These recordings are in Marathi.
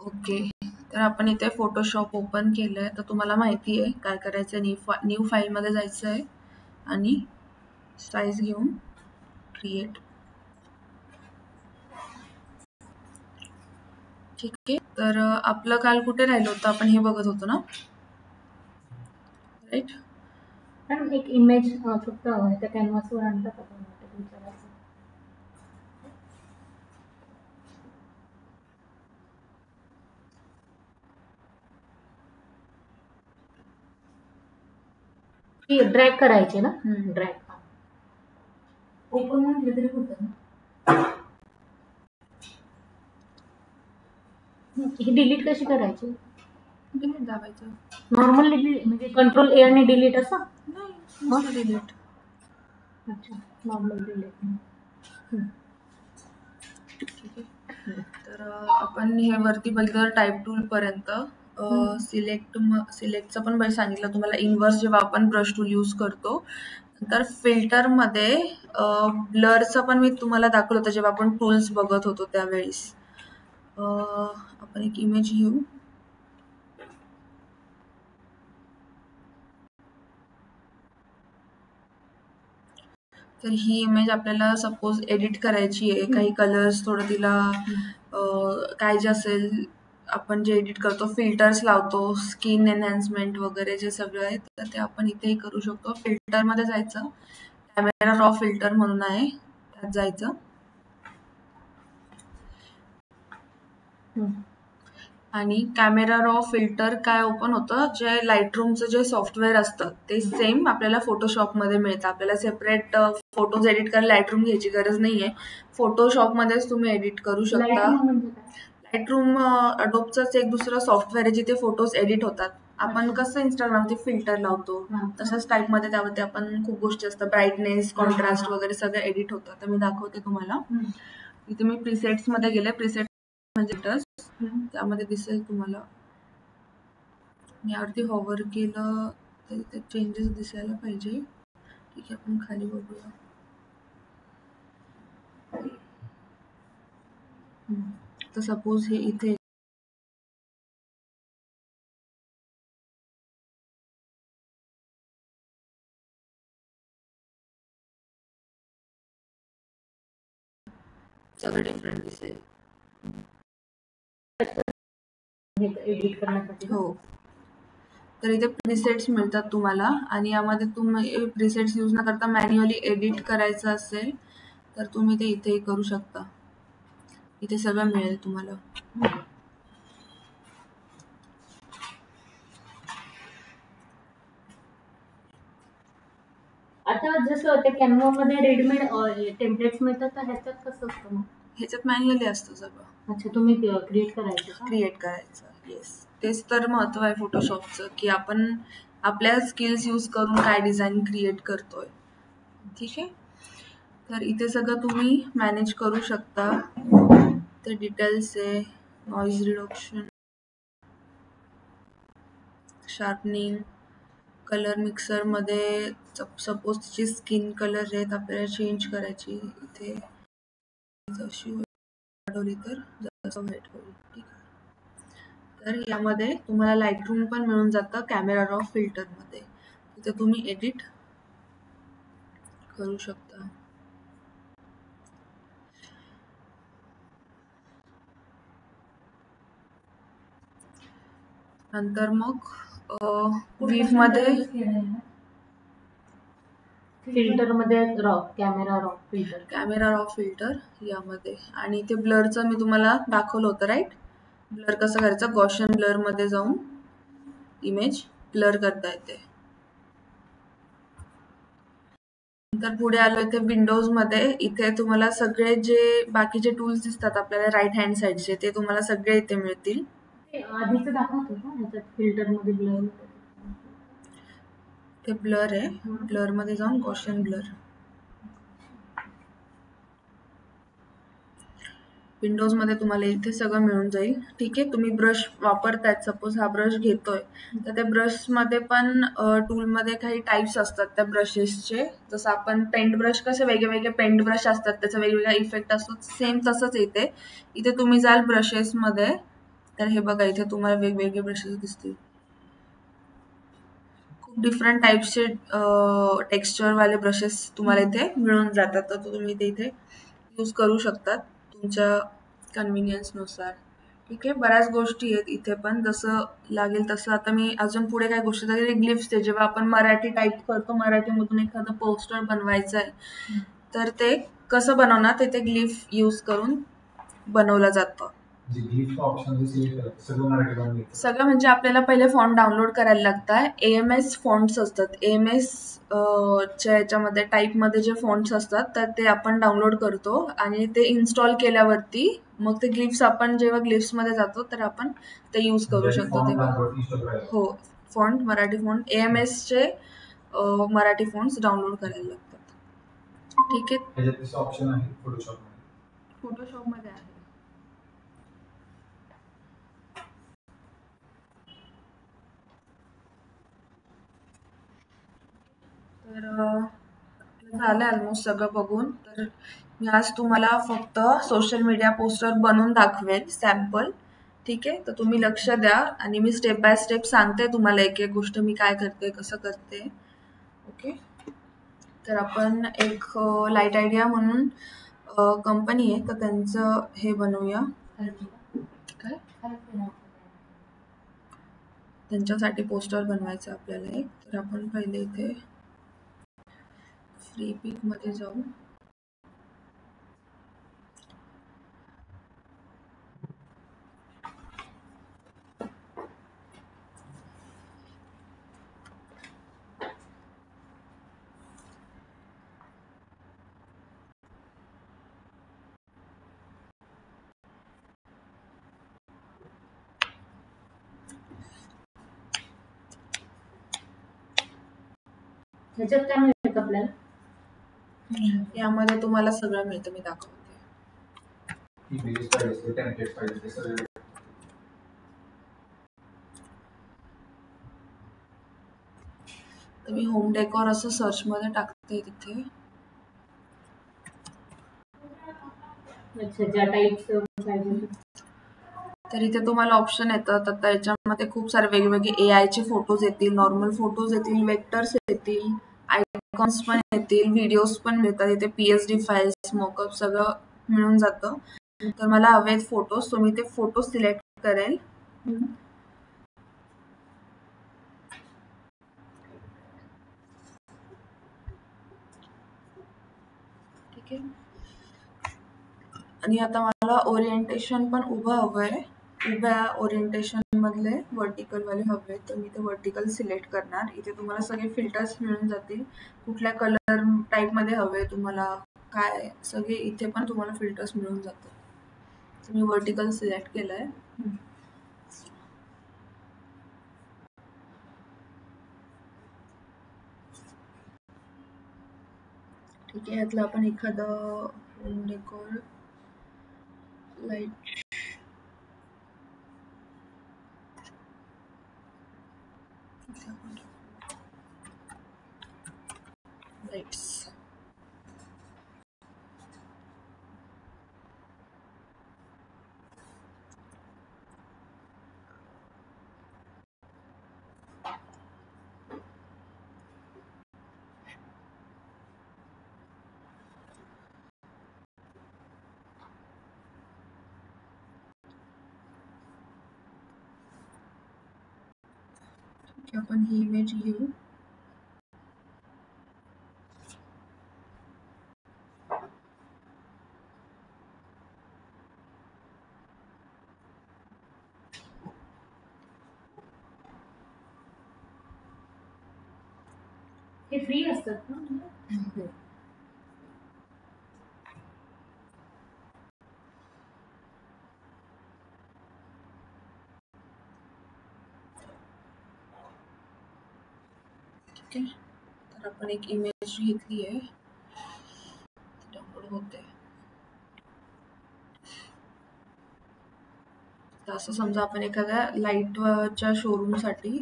ओके, तर आपण इथे फोटोशॉप ओपन केलं आहे. तर तुम्हाला माहिती आहे काय करायचं आहे. न्यू फाईलमध्ये जायचं आहे आणि साईज घेऊन क्रिएट. ठीक आहे, तर आपलं काल कुठे राहिलं होतं, आपण हे बघत होतो ना, राईट. मॅडम एक इमेज फक्त त्या कॅनव्हासवर आणता का विचारायचं. ड्रॅग करायचे ना, ड्रॅग ओपन म्हटलं तरी होतं ना. ही डिलीट कशी करायची? डिलीट दाबायचं. नॉर्मल डिलीट म्हणजे कंट्रोल ए आणि डिलीट असं? नाही, डिलीट. अच्छा, नॉर्मल डिलीट. ठीक आहे, तर आपण हे वरती बघितलं टाईप टूल पर्यंत. सिलेक्टचं पण सांगितलं तुम्हाला. इनव्हर्स जेव्हा आपण ब्रश टूल यूज करतो, तर फिल्टरमध्ये ब्लरचं पण मी तुम्हाला दाखवलं होतं जेव्हा आपण टूल्स बघत होतो त्यावेळेस. आपण एक इमेज घेऊ. तर ही इमेज आपल्याला सपोज एडिट करायची आहे. काही कलर्स थोडं तिला काय जे असेल आपण जे एडिट करतो, फिल्टर्स लावतो, स्किन एनहॅन्समेंट वगैरे जे सगळं आहे, तर ते आपण इथेही करू शकतो. फिल्टरमध्ये जायचं, कॅमेरा रॉ फिल्टर म्हणून आहे, त्यात जायचं आणि कॅमेरा रॉ फिल्टर काय ओपन होतं, जे लाईटरूमचं जे सॉफ्टवेअर असतं ते सेम आपल्याला फोटोशॉपमध्ये मिळतं. आपल्याला सेपरेट फोटोज एडिट करायला लाईटरूम घ्यायची गरज नाहीये. फोटोशॉपमध्येच तुम्ही एडिट करू शकता. लाईटरूम अडोबचंच एक दुसरं सॉफ्टवेअर आहे जिथे फोटोज एडिट होतात. आपण कसं इंस्टाग्रामवरती फिल्टर लावतो तसंच टाईपमध्ये त्यावरती आपण खूप गोष्टी असतात, ब्राईटनेस, कॉन्ट्रास्ट वगैरे सगळं एडिट होतं. तर मी दाखवते तुम्हाला. इथे मी प्रिसेट्समध्ये गेले. प्रिसेट म्हणजे त्यामध्ये दिसेल तुम्हाला. मी यावरती हॉवर केलं तर इथे चेंजेस दिसायला पाहिजे. ठीक आहे, आपण खाली बघूया. तर सपोज हे इथे सगळं डिफरंट दिसेल. एडिट करण्यासाठी. हो, तर इथे प्रिसेट्स मिळतात तुम्हाला आणि यामध्ये तुम्ही प्रिसेट्स यूज न करता मॅन्युअली एडिट करायचं असेल तर तुम्ही ते इथेही करू शकता. इथे सगळं मिळेल तुम्हाला. आता जसं त्या कॅनव्हामध्ये रेडीमेड टेम्पलेट्स मिळतात, तर ह्याच्यात कसं असतं मग? ह्याच्यात मॅन्युअली असतं सगळं. अच्छा, तुम्ही क्रिएट करायचं. क्रिएट करायचं, येस. तेच तर महत्व आहे फोटोशॉपचं, की आपण आपल्या स्किल्स यूज करून काय डिझाईन क्रिएट करतोय. ठीक आहे, तर इथे सगळं तुम्ही मॅनेज करू शकता. ते डिटेल्स आहे, नॉइज रिडक्शन, शार्पनिंग, कलर मिक्सरमध्ये सपोज तिची स्किन कलर आहेत आपल्याला चेंज करायची. इथे जशी वाढवली तर जास्त व्हाईट होईल. ठीक आहे, तर यामध्ये तुम्हाला लाईटरूम पण मिळून जातं कॅमेरा रॉ फिल्टरमध्ये. तिथे तुम्ही एडिट करू शकता. नंतर मग वीवमध्ये फिल्टरमध्ये कॅमेरा रॉ फिल्टर यामध्ये. आणि ते ब्लरचं मी तुम्हाला दाखवलं होतं, राईट. ब्लर कसं करायचं, गॉशियन ब्लरमध्ये जाऊन इमेज ब्लर करता येते. नंतर पुढे आलो इथे विंडोजमध्ये. इथे तुम्हाला सगळे जे बाकीचे टूल्स दिसतात आपल्याला राईट हँड साईडचे, ते तुम्हाला सगळे इथे मिळतील. आधीच दाखवतो का ह्याच्यात फिल्टरमध्ये ब्लर? ते ब्लर आहे, ब्लरमध्ये जाऊन गॉशियन ब्लर. विंडोजमध्ये तुम्हाला इथे सगळं मिळून जाईल. ठीक आहे, तुम्ही ब्रश वापरतायत, सपोज हा ब्रश घेतोय, तर त्या ब्रशमध्ये पण टूलमध्ये काही टाईप्स असतात त्या ब्रशेसचे. जसं आपण पेंट ब्रश कसे वेगळे पेंट ब्रश असतात, त्याचा वेगवेगळा इफेक्ट असतो, सेम तसंच इथे तुम्ही जाल ब्रशेसमध्ये, तर हे बघा इथे तुम्हाला वेगवेगळे ब्रशेस दिसतील. खूप डिफरंट टाईप्सचे टेक्स्चरवाले ब्रशेस तुम्हाला इथे मिळून जातात, तर तुम्ही ते इथे यूज करू शकतात तुमच्या कन्व्हिनियन्सनुसार. ठीक आहे, बऱ्याच गोष्टी आहेत इथे पण, जसं लागेल तसं. आता मी अजून पुढे काय गोष्टी झाली, ग्लिफ्स आहे. जेव्हा आपण मराठी टाईप करतो, मराठीमधून एखादं पोस्टर बनवायचं आहे, तर ते कसं बनवणार ते ग्लिफ यूज करून बनवलं जातं. सगळं म्हणजे आपल्याला पहिले फॉन्ट डाउनलोड करायला लागतात. AMS फॉन्ट्स असतात. AMS च्या याच्यामध्ये टाईपमध्ये जे फॉन्ट्स असतात तर ते आपण डाउनलोड करतो आणि ते इन्स्टॉल केल्यावरती मग ते ग्लिफ्स आपण जेव्हा ग्लिफ्समध्ये जातो तर आपण ते यूज करू शकतो तेव्हा. हो, फॉन्ट मराठी फॉन्ट AMS चे मराठी फॉन्ट्स डाउनलोड करायला लागतात. ठीक आहे, ऑप्शन आहे फोटोशॉपमध्ये आहे. तर झालं ऑलमोस्ट सगळं बघून. तर मी आज तुम्हाला फक्त सोशल मीडिया पोस्टर बनवून दाखवेल सॅम्पल. ठीक आहे, तर तुम्ही लक्ष द्या आणि मी स्टेप बाय स्टेप सांगते तुम्हाला एक एक गोष्ट मी काय करते कसं करते. ओके, तर आपण एक लाईट आयडिया म्हणून कंपनी आहे, तर त्यांचं हे बनवूया. काय त्यांच्यासाठी पोस्टर बनवायचं आपल्याला एक. तर आपण पहिले इथे फ्री पिक मध्ये जाऊ. ह्याच्यात काय मिळतं आपल्याला? यामध्ये तुम्हाला सगळं मिळतं, मी दाखवते. तर मी होम डेकोर असं सर्च मध्ये टाकते तिथे. अच्छा, ज्या टाईपचं पाहिजे. तर इथे तुम्हाला ऑप्शन येतात. आता याच्यामध्ये खूप सारे वेगवेगळे AI चे फोटोज येतील, नॉर्मल फोटोज येतील, वेक्टर्स येतील, आयकॉन्स पण येतील, व्हिडिओज पण मिळतात. इथे PSD फाईल्स, मॉकअप सगळं मिळून जातं. तर मला हवेत फोटोज, तर मी ते फोटो सिलेक्ट करेल. ठीक आहे, आणि आता मला ओरिएंटेशन पण उभं हवंय. उभ्या ओरिएंटेशन मधले वर्टिकल वाले हवे, तर मी ते वर्टिकल सिलेक्ट करणार. इथे तुम्हाला सगळे फिल्टर्स मिळून जातील, कुठल्या कलर टाईप मध्ये हवे तुम्हाला, काय सगळे इथे पण तुम्हाला फिल्टर्स मिळून जातात. तर मी वर्टिकल सिलेक्ट केलंय. ठीक आहे, यातलं आपण एखादं होम डेकोर लाईट लाईट्स आपण ही इमेज घेऊ. हे फ्री असतात ना? ठीक आहे, तर आपण एक इमेज घेतली आहे, डाउनलोड होते. तर असं समजा आपण एखाद्या लाईटच्या शोरूमसाठी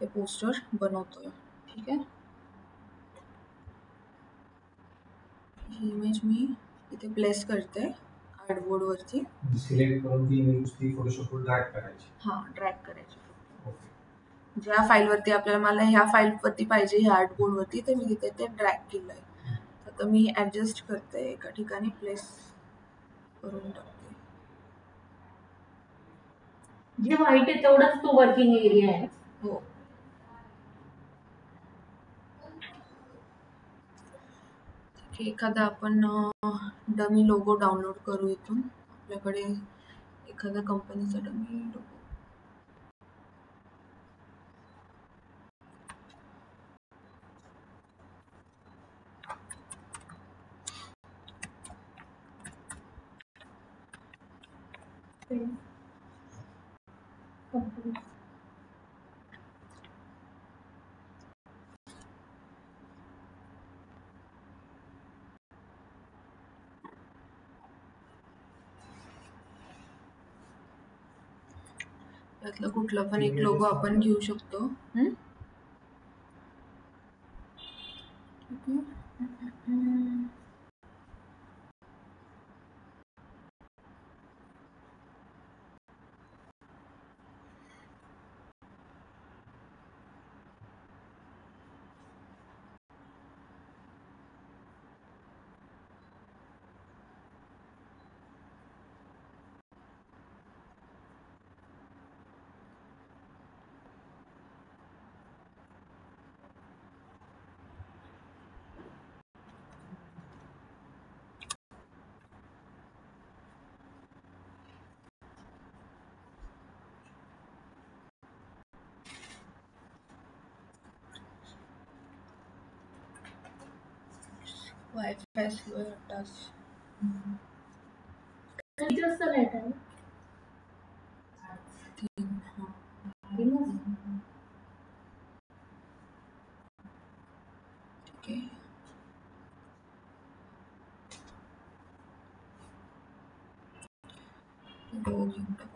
हे पोस्टर बनवतोय. ठीक आहे, ही इमेज मी इथे प्लेस करते आर्टबोर्ड वरती सिलेक्ट करून ती इमेज ती फोटोशॉपवर ड्रॅग करायची. हा ड्रॅग करायची. ओके. ज्या फाईल वरती आपल्याला मला ह्या फाईल वरती पाहिजे ह्या आर्टबोर्ड वरती तर मी तिथे ते ड्रॅग केलंय. आता मी ऍडजस्ट करते, एका ठिकाणी प्लेस करून टाकते. जे व्हाईट आहे तेवढाच तो वर्किंग एरिया आहे. हो. एखादा आपण डमी लोगो डाउनलोड करू इथून. आपल्याकडे एखाद्या कंपनीचा डमी लोगो. त्यातलं कुठला पण एक लोगो आपण घेऊ शकतो. वायफाय स्लो टास. किती वाजता लाईट आहे? 3. ठीक आहे. लोगो घेऊन टाकू.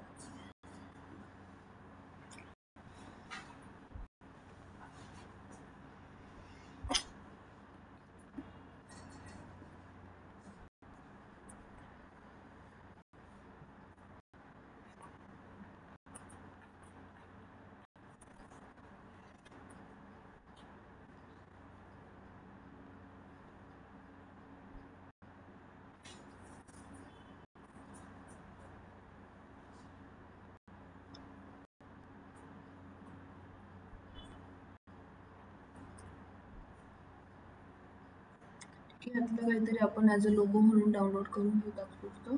यातलं काहीतरी आपण ॲज अ लोगो म्हणून डाउनलोड करून घेऊ तात्पुरतं.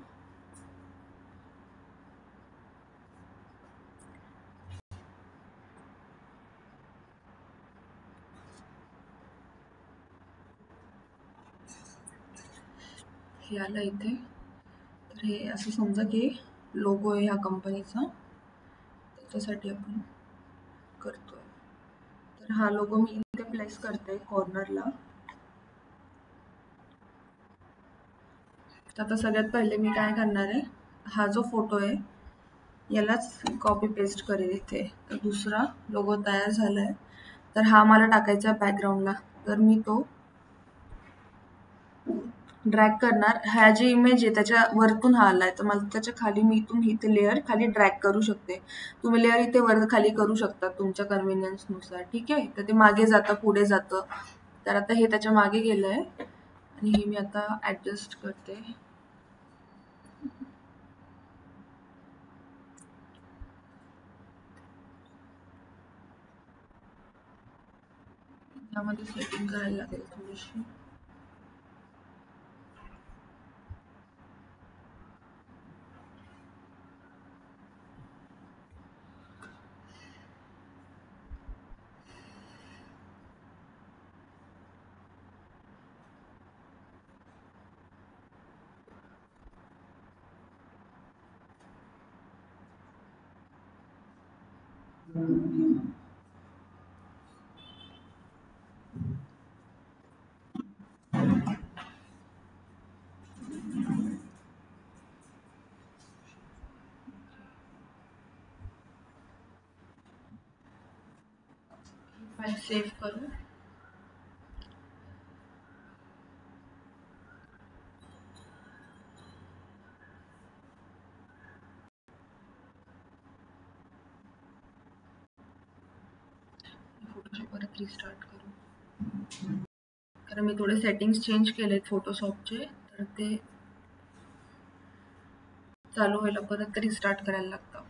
हे आलं इथे. तर हे असं समजा की लोगो आहे ह्या कंपनीचा, त्याच्यासाठी आपण करतोय. तर हा लोगो मी इथे प्लेस करते कॉर्नरला. आता सगळ्यात पहिले मी काय करणार आहे, हा जो फोटो आहे यालाच कॉपी पेस्ट करेल इथे. तर दुसरा लोगो तयार झालाय. तर हा मला टाकायचा आहे बॅकग्राऊंडला. तर मी तो ड्रॅग करणार. ह्या जी इमेज आहे त्याच्या वरतून हा आलाय, तर मला त्याच्या खाली मी इथून इथे लेअर खाली ड्रॅग करू शकते. तुम्ही लेअर इथे वर खाली करू शकता तुमच्या कन्व्हिनियन्सनुसार. ठीक आहे. तर ते मागे जातं पुढे जातं. तर आता हे त्याच्या मागे गेलंय आणि हे मी आता ऍडजस्ट करते. त्यामध्ये सेटिंग करायला लागेल थोडीशी. फाईल सेव्ह करू. परत रिस्टार्ट करू, कारण मी थोडे सेटिंग्स चेंज केलेत फोटोशॉपचे, तर ते चालू व्हायला परत रिस्टार्ट करायला लागतं.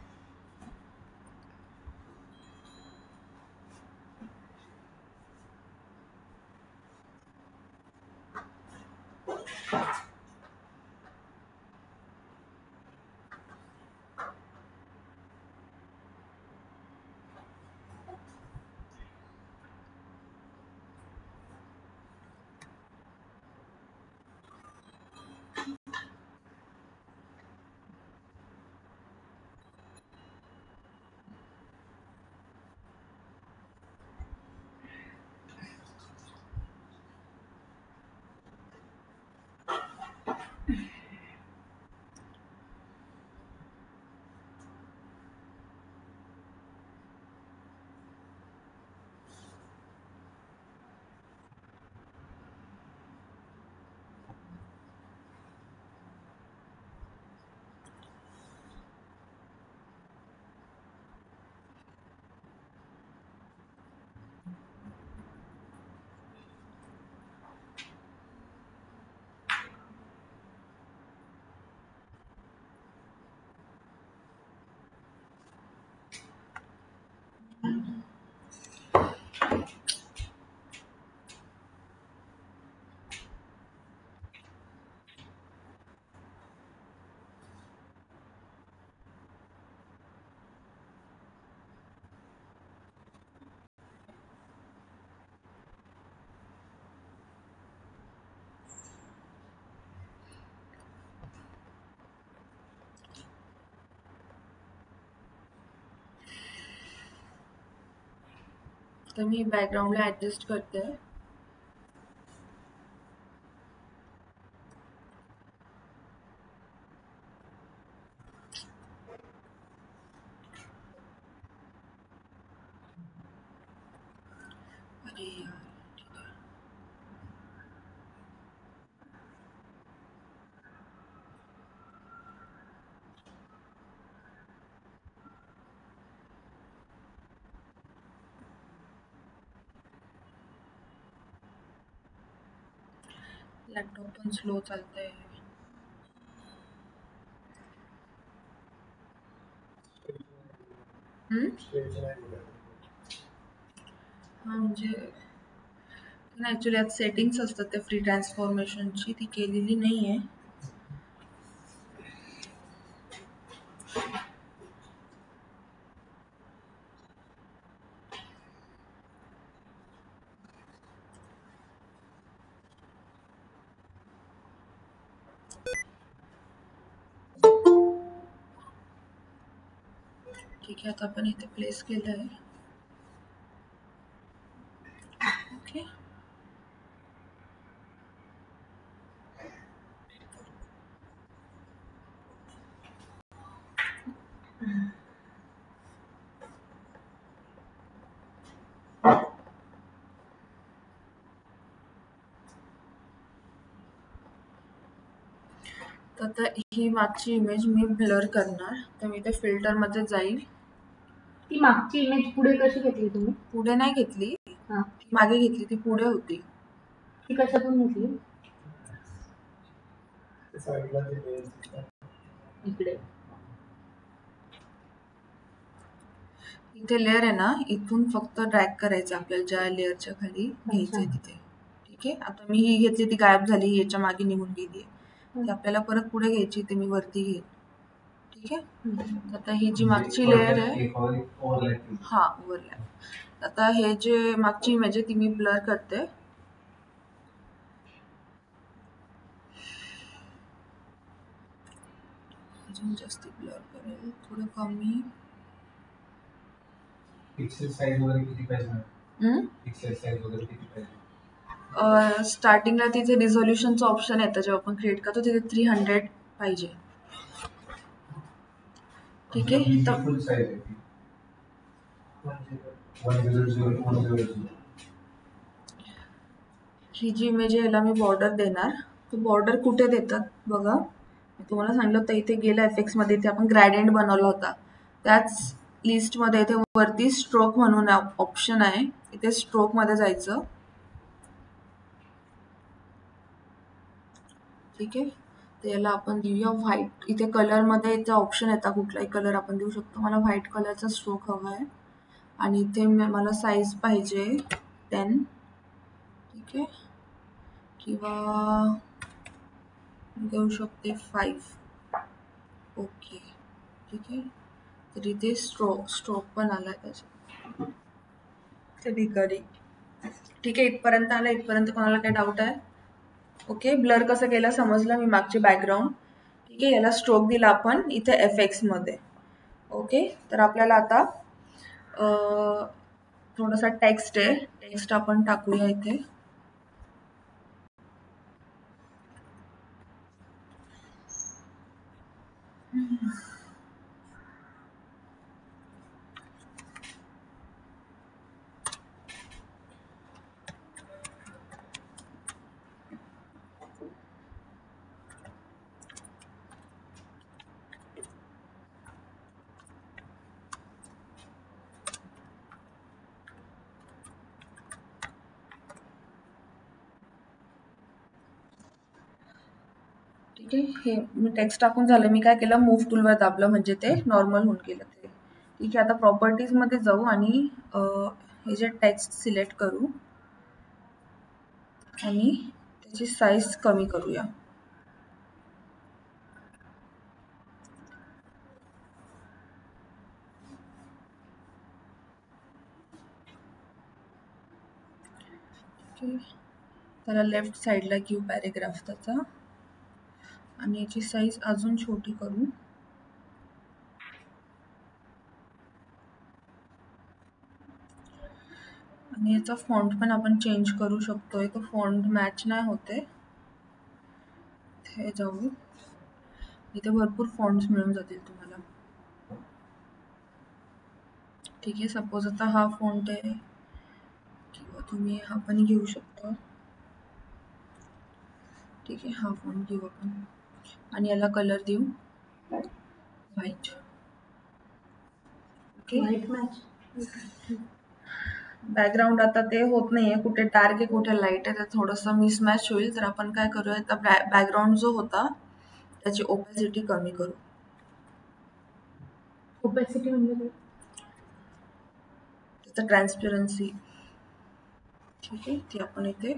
तर मी बॅकग्राऊंडला ऍडजस्ट करते. अरे यार, ठीक आहे. लॅपटॉप पण स्लो चालतंय. हा म्हणजे ऍक्च्युली यात सेटिंग्स असतात त्या फ्री ट्रान्सफॉर्मेशनची, ती केलेली नाहीये. ठीक आहे, आता आपण इथे प्लेस केलंय. ओके, तर आता ही मागची इमेज मी ब्लर करणार, तर मी त्या फिल्टर मध्ये जाईल. ती मागची इमेज पुढे कशी घेतली तुम्ही? पुढे नाही घेतली, हा, ती मागे घेतली, ती पुढे होती. ती कशातून घेतली? इकडे इथे लेअर आहे ना, इथून फक्त ड्रॅग करायचं आपल्याला, ज्या लेअरच्या खाली घ्यायचंय तिथे. ठीक आहे, आता मी ही घेतली, ती गायब झाली, याच्या मागे निघून गेली. ती आपल्याला परत पुढे घ्यायची, ते मी वरती घेईन. ठीक आहे, आता ही जी मागची लेअर आहे, हा ओव्हरलॅप. आता हे जे मागची इमेज आहे ती मी ब्लर करते. अजून जास्त ब्लर करेल, थोडं कमी. पिक्सेल साईज वगैरे किती पाहिजे? पिक्सेल साईज वगैरे किती पाहिजे? स्टार्टिंगला तिथे रिझोल्युशनचं ऑप्शन येतं, जेव्हा आपण क्रिएट करतो तिथे 300 पाहिजे. ठीक आहे, तर फुल साईज आहे ती 100100. ही जी इमेज आहे याला मी बॉर्डर देणार. तो बॉर्डर कुठे देतात बघा, मी तुम्हाला सांगितलं होतं इथे गेला एफेक्ट्स मध्ये, इथे आपण ग्रेडियंट बनवला होता, त्याच लिस्ट मध्ये इथे वरती स्ट्रोक म्हणून ऑप्शन आहे, इथे स्ट्रोक मध्ये जायचं. ठीक आहे, तर याला आपण देऊया व्हाईट. इथे कलर मध्ये इथे ऑप्शन येतात, कुठलाही कलर आपण देऊ शकतो. मला व्हाईट कलरचा स्ट्रोक हवा आहे आणि इथे मला साईज पाहिजे 10. ठीक आहे, किंवा घेऊ शकते 5. ओके, ठीक आहे. तर इथे स्ट्रोक पण आला त्याच्या ठिकाणी. ठीक आहे, इथपर्यंत आला. इथपर्यंत कोणाला काही डाऊट आहे? ओके, ब्लर कसं केलं समजलं मी, मागचे बॅकग्राऊंड. ठीक आहे, याला स्ट्रोक दिला आपण इथे FX मध्ये. ओके, तर आपल्याला आता थोडासा टेक्स्ट आहे, टेक्स्ट आपण टाकूया इथे. ठीक आहे, हे मी टेक्स्ट टाकून झालं. मी काय केलं, मूव्ह टूलवर दाबलं म्हणजे ते नॉर्मल होऊन गेलं ते. ठीक आहे, आता प्रॉपर्टीज मध्ये जाऊ आणि हे जे टेक्स्ट सिलेक्ट करू आणि त्याची साईज कमी करूया. त्याला लेफ्ट साईडला घेऊ पॅरेग्राफ त्याचा आणि याची साईज अजून छोटी करू. आणि याचा फॉन्ट पण आपण चेंज करू शकतोय. तो फॉन्ट मॅच नाही होते. हे जाऊ, इथे भरपूर फॉन्ट्स मिळून जातील तुम्हाला. ठीक आहे, सपोज आता हा फॉन्ट आहे किंवा तुम्ही हा पण घेऊ शकता. ठीक आहे, हा फॉन्ट घेऊ आपण आणि याला कलर देऊ white. Okay, white match. Background आता ते होत नाहीये, कुठे डार्क आहे कुठे लाईट आहे, तर थोडंसं मिसमॅच होईल. तर आपण काय करूया, आता बॅकग्राऊंड जो होता त्याची ओपॅसिटी कमी करू. ओपॅसिटी म्हणजे त्याचं ट्रान्सपरन्सी. ठीक आहे, ती आपण इथे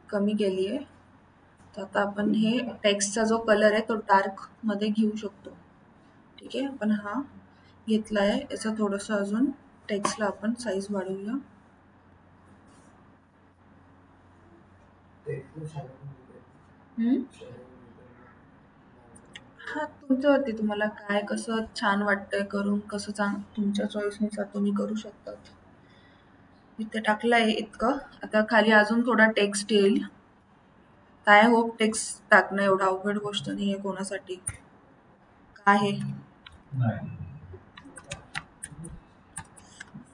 कमी केली आहे. तर आता आपण हे टेक्स्टचा जो कलर आहे तो डार्क मध्ये घेऊ शकतो. ठीक आहे, आपण हा घेतला आहे. याचं थोडंसं अजून टेक्स्टला आपण साईज वाढवूया. हा, तुमच्यावरती, तुम्हाला काय कसं छान वाटतंय करून, कसं तुमच्या चॉईसनुसार तुम्ही करू शकतात. इथे टाकलंय इतकं. आता खाली अजून थोडा टेक्स्ट येईल. काय होप टेक्स्ट टाकणं एवढं अवघड गोष्ट नाहीये कोणासाठी. काय आहे,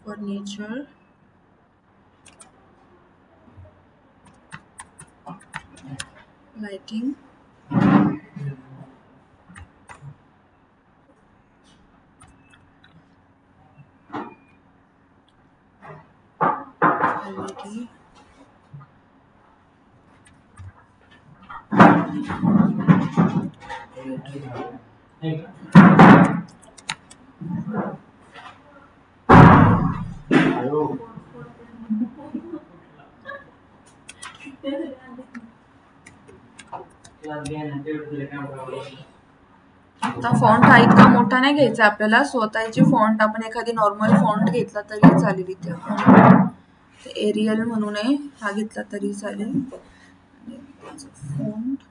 फर्निचर लाइटिंग LED आता फॉन्ट हा इतका मोठा नाही घ्यायचा आपल्याला. स्वतःची फॉन्ट आपण एखादी नॉर्मल फॉन्ट घेतला तरी चालेल. इथे एरियल म्हणून आहे, हा घेतला तरी चालेल. फॉन्ट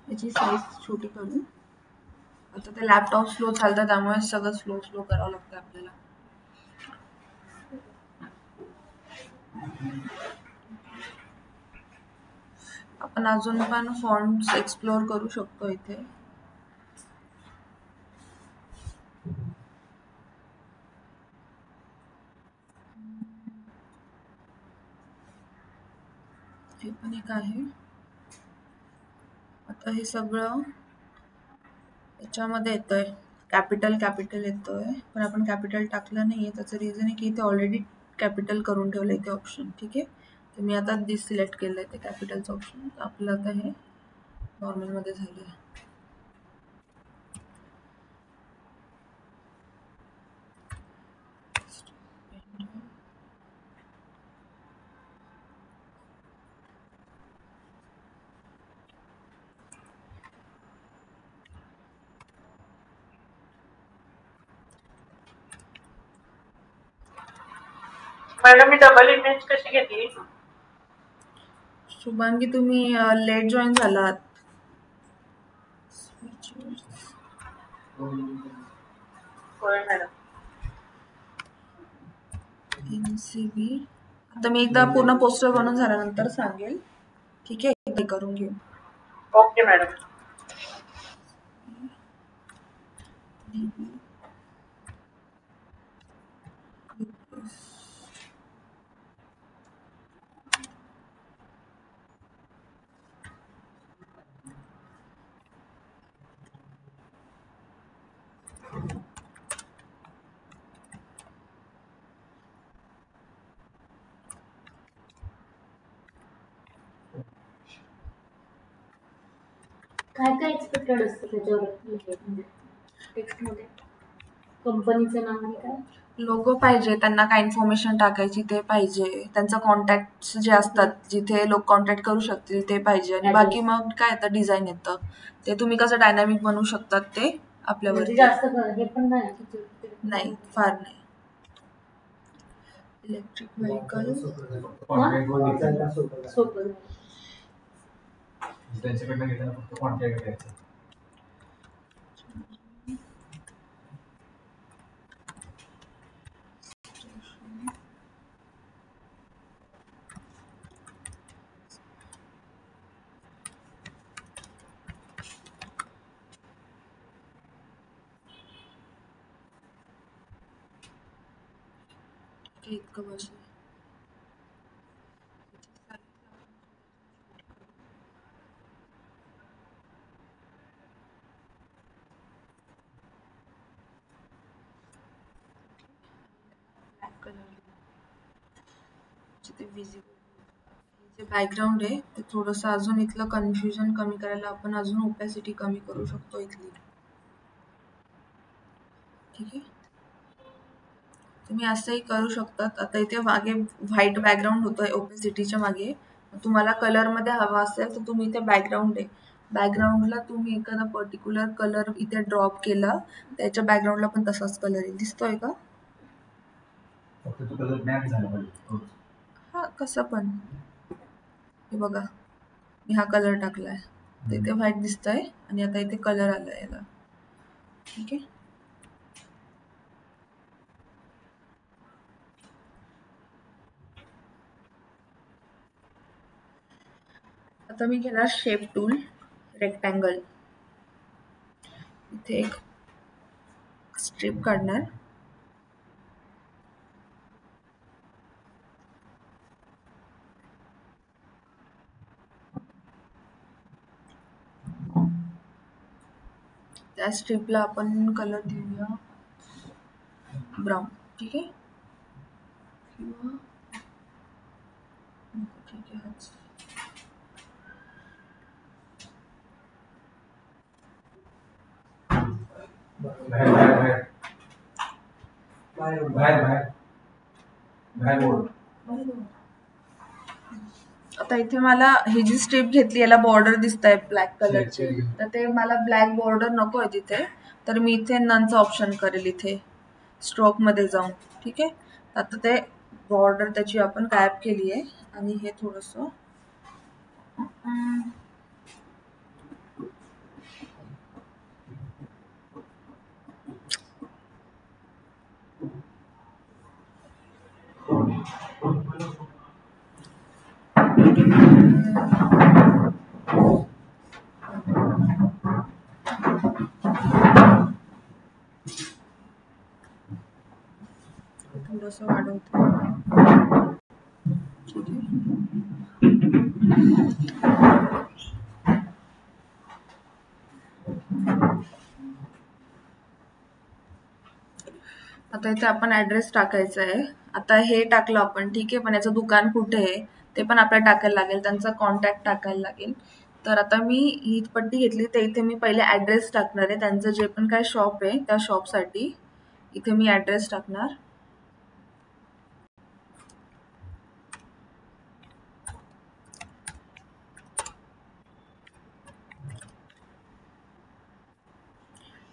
याची साईज छोटी करू. आता ते लॅपटॉप स्लो चालतं त्यामुळे सगळं स्लो करावं लागतं आपल्याला. आपण अजून पण फॉन्ट्स एक्सप्लोर करू शकतो इथे. हे पण एक आहे. आता हे सगळं याच्यामध्ये येतोय, कॅपिटल येतोय, पण आपण कॅपिटल टाकलं नाहीये. त्याचं रिझन आहे की इथे ऑलरेडी कॅपिटल करून ठेवलंय ते ऑप्शन. ठीक आहे, तर मी आता डिसिलेक्ट केलंय ते कॅपिटलचं ऑप्शन. आपलं आता हे नॉर्मल मध्ये झालंय. मॅडम मी डबल इमेज कशी घेतली? शुभांगी तुम्ही लेट जॉईन झालात. होय मॅडम. NCB आता मी एकदा पूर्ण पोस्टर बनवून झाल्यानंतर सांगेल. ठीक आहे, ते करून घेऊ. Okay madam. काय काय एक्सपेक्टेड असतं त्याच्यावर म्हणजे टेक्स्टमध्ये? कंपनीचं नाव आणि काय? लोगो पाहिजे, त्यांना काय इन्फॉर्मेशन टाकायची ते पाहिजे, त्यांचं कॉन्टॅक्ट जे असतात जिथे लोक कॉन्टॅक्ट करू शकतील ते पाहिजे, आणि बाकी मग काय येतं, डिझाईन येतं. ते तुम्ही कसं डायनामिक बनवू शकतात ते आपल्यावर. म्हणजे जास्त हे पण नाही, फार नाही. इलेक्ट्रिक व्हेकल सोपं. त्यांच्याकडनं घेताना फक्त कॉन्टॅक्ट घ्यायचं. इतकं बसलं. ते विजिबल जे बॅकग्राऊंड आहे ते थोडंसं अजून इथलं कन्फ्युजन कमी करायला आपण अजून ओपॅसिटी कमी करू शकतो इथली. ठीक आहे, तुम्ही असंही करू शकतात. आता इथे मागे व्हाईट बॅकग्राऊंड होतं ओपॅसिटीच्या मागे. तुम्हाला कलरमध्ये हवा असेल तर तुम्ही इथे बॅकग्राऊंड आहे, बॅकग्राऊंडला तुम्ही एखादा पर्टिक्युलर कलर इथे ड्रॉप केला, त्याच्या बॅकग्राऊंडला पण तसाच कलर येईल. दिसतोय का? फक्त तो कलर मॅच झाला पाहिजे. हा, कसं पण. हे बघा, मी हा कलर टाकलाय, तर इथे व्हाईट दिसतंय आणि आता इथे कलर आलाय याला. ठीक आहे, आता मी घेणार शेप टूल, रेक्टँगल. इथे एक स्ट्रिप काढणार. त्या स्ट्रिपला आपण कलर देऊया ब्राऊन. ठीक आहे, किंवा ठीक आहे, आता इथे मला ही जी स्ट्रिप घेतली याला बॉर्डर दिसत आहे ब्लॅक कलरची, तर ते मला ब्लॅक बॉर्डर नको आहे तिथे, तर मी इथे ननचं ऑप्शन करेल इथे स्ट्रोक मध्ये जाऊन. ठीक आहे, आता ते बॉर्डर त्याची आपण गायब केली आहे आणि हे थोडस थोडंसं वाढवते. ठीक आहे. आता इथे आपण ऍड्रेस टाकायचा आहे. आता हे टाकलं आपण, ठीक आहे, पण याचं दुकान कुठे आहे ते पण आपल्याला टाकायला लागेल, त्यांचा कॉन्टॅक्ट टाकायला लागेल. तर आता मी ही पट्टी घेतली, तर इथे मी पहिले ऍड्रेस टाकणार आहे. त्यांचं जे पण काय शॉप आहे त्या शॉपसाठी इथे मी ऍड्रेस टाकणार.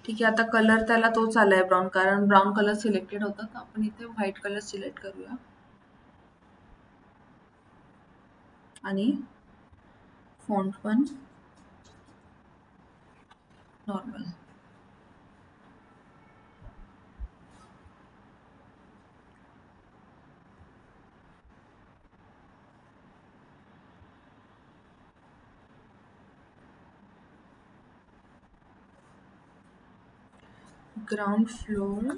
ठीक आहे. आता कलर त्याला तोच आलाय ब्राऊन, कारण ब्राऊन कलर सिलेक्टेड होता. तर आपण इथे व्हाईट कलर सिलेक्ट करूया आणि फॉन्ट पण normal. Ground floor,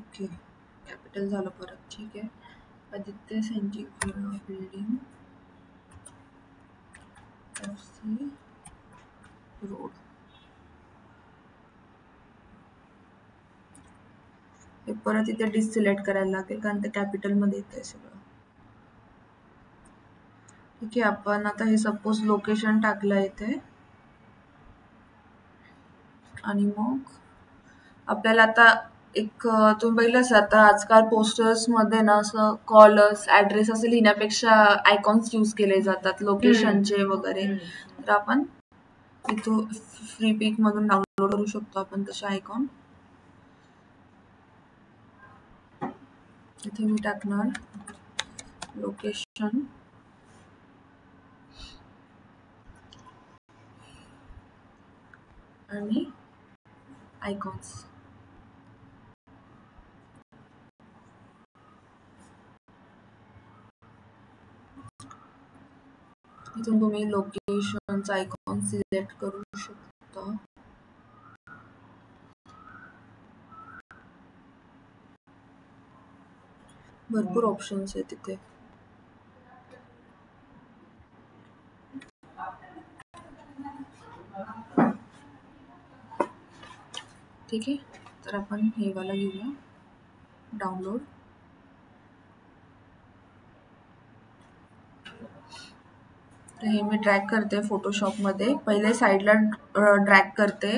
okay, capital झालं परत. ठीक आहे. आदित्य सेंटी बिल्डिंग FC रोड. हे परत इथे डिसिलेक्ट करायला लागेल, कारण ते कॅपिटल मध्ये येतंय सगळं. ठीक आहे. आपण आता हे सपोज लोकेशन टाकलं इथे, आणि मग आपल्याला आता एक तुम्ही बघितलंच, आता आजकाल पोस्टर्स मध्ये ना असं कॉलर्स ऍड्रेस असं लिहिण्यापेक्षा आयकॉन्स यूज केले जातात लोकेशनचे वगैरे. तर आपण इथं फ्री पिक मधून डाउनलोड करू शकतो आपण तसे आयकॉन. इथे मी टाकणार लोकेशन आणि आयकॉन्स. इथून तुम्ही लोकेशनचा आयकॉन सिलेक्ट करू शकता. भरपूर ऑप्शन्स आहेत तिथे. ठीक आहे. तर आपण हे वाला घेऊया डाउनलोड. तर हे मी ड्रॅग करते फोटोशॉपमध्ये. पहिले साईडला ड्रॅग करते,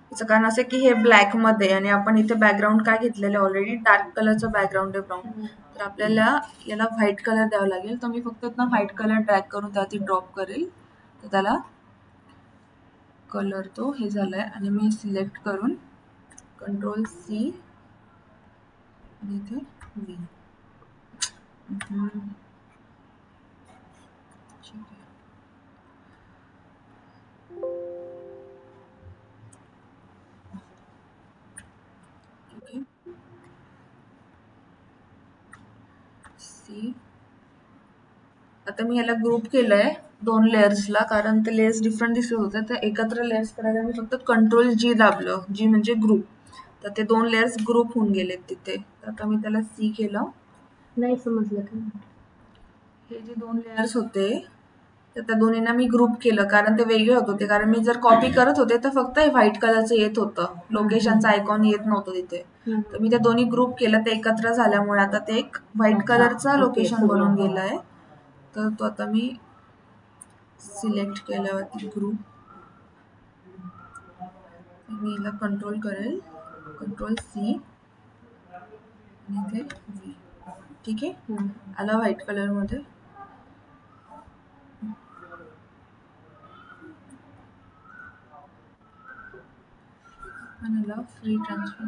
त्याचं कारण असं की हे ब्लॅक मध्ये, आणि आपण इथे बॅकग्राऊंड काय घेतलेलं ऑलरेडी डार्क कलरचं बॅकग्राऊंड आहे, ब्राऊन. तर आपल्याला याला व्हाईट कलर द्यावा लागेल. तर मी फक्त ना व्हाईट कलर ड्रॅग करून त्यात ड्रॉप करेल. तर त्याला कलर तो हे झालाय, आणि मी सिलेक्ट करून Ctrl+C आणि इथे V. ठीक आहे. Okay, see. आता मी याला ग्रुप केलंय 2 लेयर्सला, कारण ते लेयर्स डिफरंट दिसत होते. तर एकत्र लेयर्स करायला मी फक्त Ctrl+G दाबलं, G म्हणजे ग्रुप. तर ते 2 लेयर्स ग्रुप होऊन गेलेत तिथे. आता मी त्याला सी केलं. नाही समजलं का? हे जे 2 लेयर्स होते तर त्या दोन्हींना मी ग्रुप केलं, कारण ते वेगळे होत होते. कारण मी जर कॉपी करत होते तर फक्त हे व्हाईट कलरचं येत होतं, लोकेशनचं आयकॉन येत नव्हतं तिथे. तर मी ते दोन्ही ग्रुप केलं, ते एकत्र झाल्यामुळे आता ते एक व्हाईट कलरचा लोकेशन बनून गेलंय. तर तो आता मी सिलेक्ट केल्यावरती ग्रुप, मी याला कंट्रोल करेल, Ctrl+C आणि इथे V. ठीक आहे. आला व्हाईट कलर मध्ये. आणि याला फ्री ट्रान्सफर.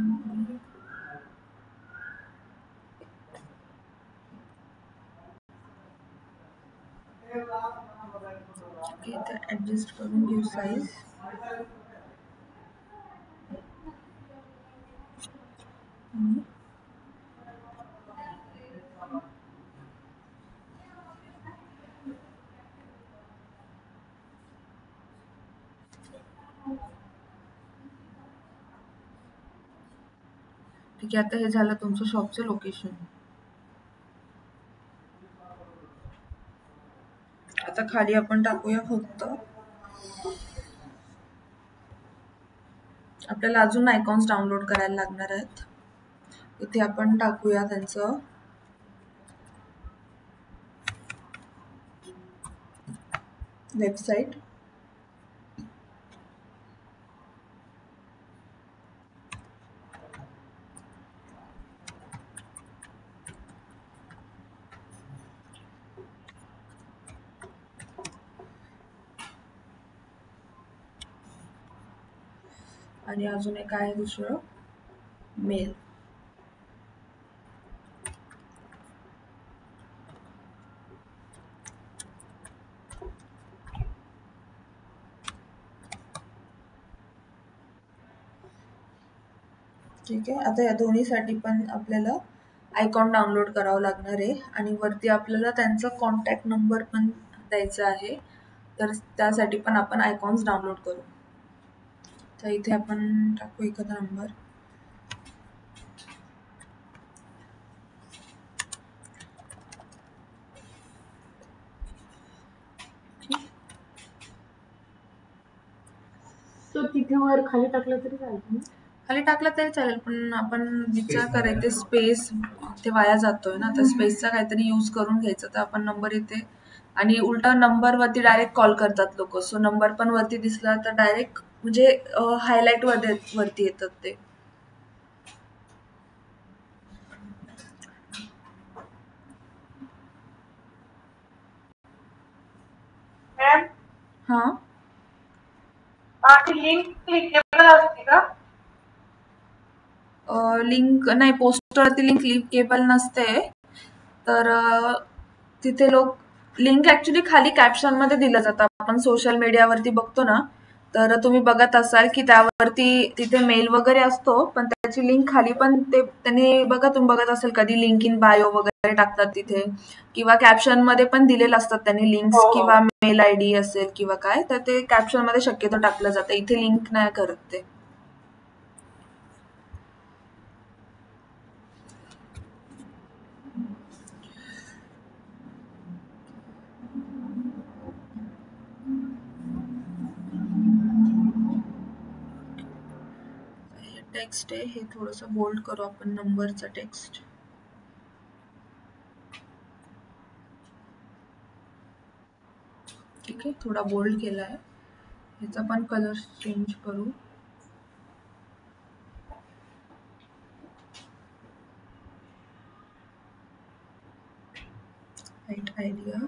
इथे ऍडजस्ट करून घेऊ साईज. ठीक आहे, आता हे झालं तुमचं शॉपचं लोकेशन. आता खाली आपण टाकूया फक्त आपल्याला अजून आयकॉन्स डाउनलोड करायला लागणार आहेत. इथे आपण टाकूया त्यांचं वेबसाईट. आणि अजून एक आहे दुसरं मेल. ठीक आहे, आता या दोन्हीसाठी पण आपल्याला आयकॉन डाउनलोड करावं लागणार आहे आणि वरती आपल्याला त्यांचा कॉन्टॅक्ट नंबर पण द्यायचा आहे. तर त्यासाठी पण आपण आयकॉन्स डाउनलोड करू. तर इथे आपण टाकू एखादा नंबर. तो तिथे वर खाली टाकला तरी चालेल ना? खाली टाकलं तरी चालेल, पण आपण विचार करायचे स्पेस ते वाया जातोय ना, तर स्पेसचा काहीतरी यूज करून घ्यायचं. तर आपण नंबर इथे आणि उलटा नंबर वरती डायरेक्ट कॉल करतात लोक. सो नंबर पण वरती दिसला तर डायरेक्ट म्हणजे हायलाइट वरती येतात ते. मॅम हा, ती लिंक क्लिकेबल असते का? लिंक नाही, पोस्टरवरती लिंक क्लिकेबल नसते. तर तिथे लोक लिंक ऍक्च्युली खाली कॅप्शन मध्ये दिलं जातं. आपण सोशल मीडियावरती बघतो ना, तर तुम्ही बघत असाल की त्यावरती तिथे मेल वगैरे असतो, पण त्याची लिंक खाली पण ते त्यांनी बघा, तुम्ही बघत असाल कधी लिंक इन बायो वगैरे टाकतात तिथे, किंवा कॅप्शन मध्ये पण दिलेलं असतात त्यांनी लिंक्स, हो, हो. किंवा मेल आयडी असेल किंवा काय, तर ते कॅप्शन मध्ये शक्यतो टाकलं जातं. इथे लिंक नाही करत ते. टेक्स्ट आहे हे थोडंसं बोल्ड करू आपण, नंबरचं टेक्स्ट. ठीक आहे, थोडा बोल्ड केला आहे. ह्याचा पण कलर चेंज करू. Right idea.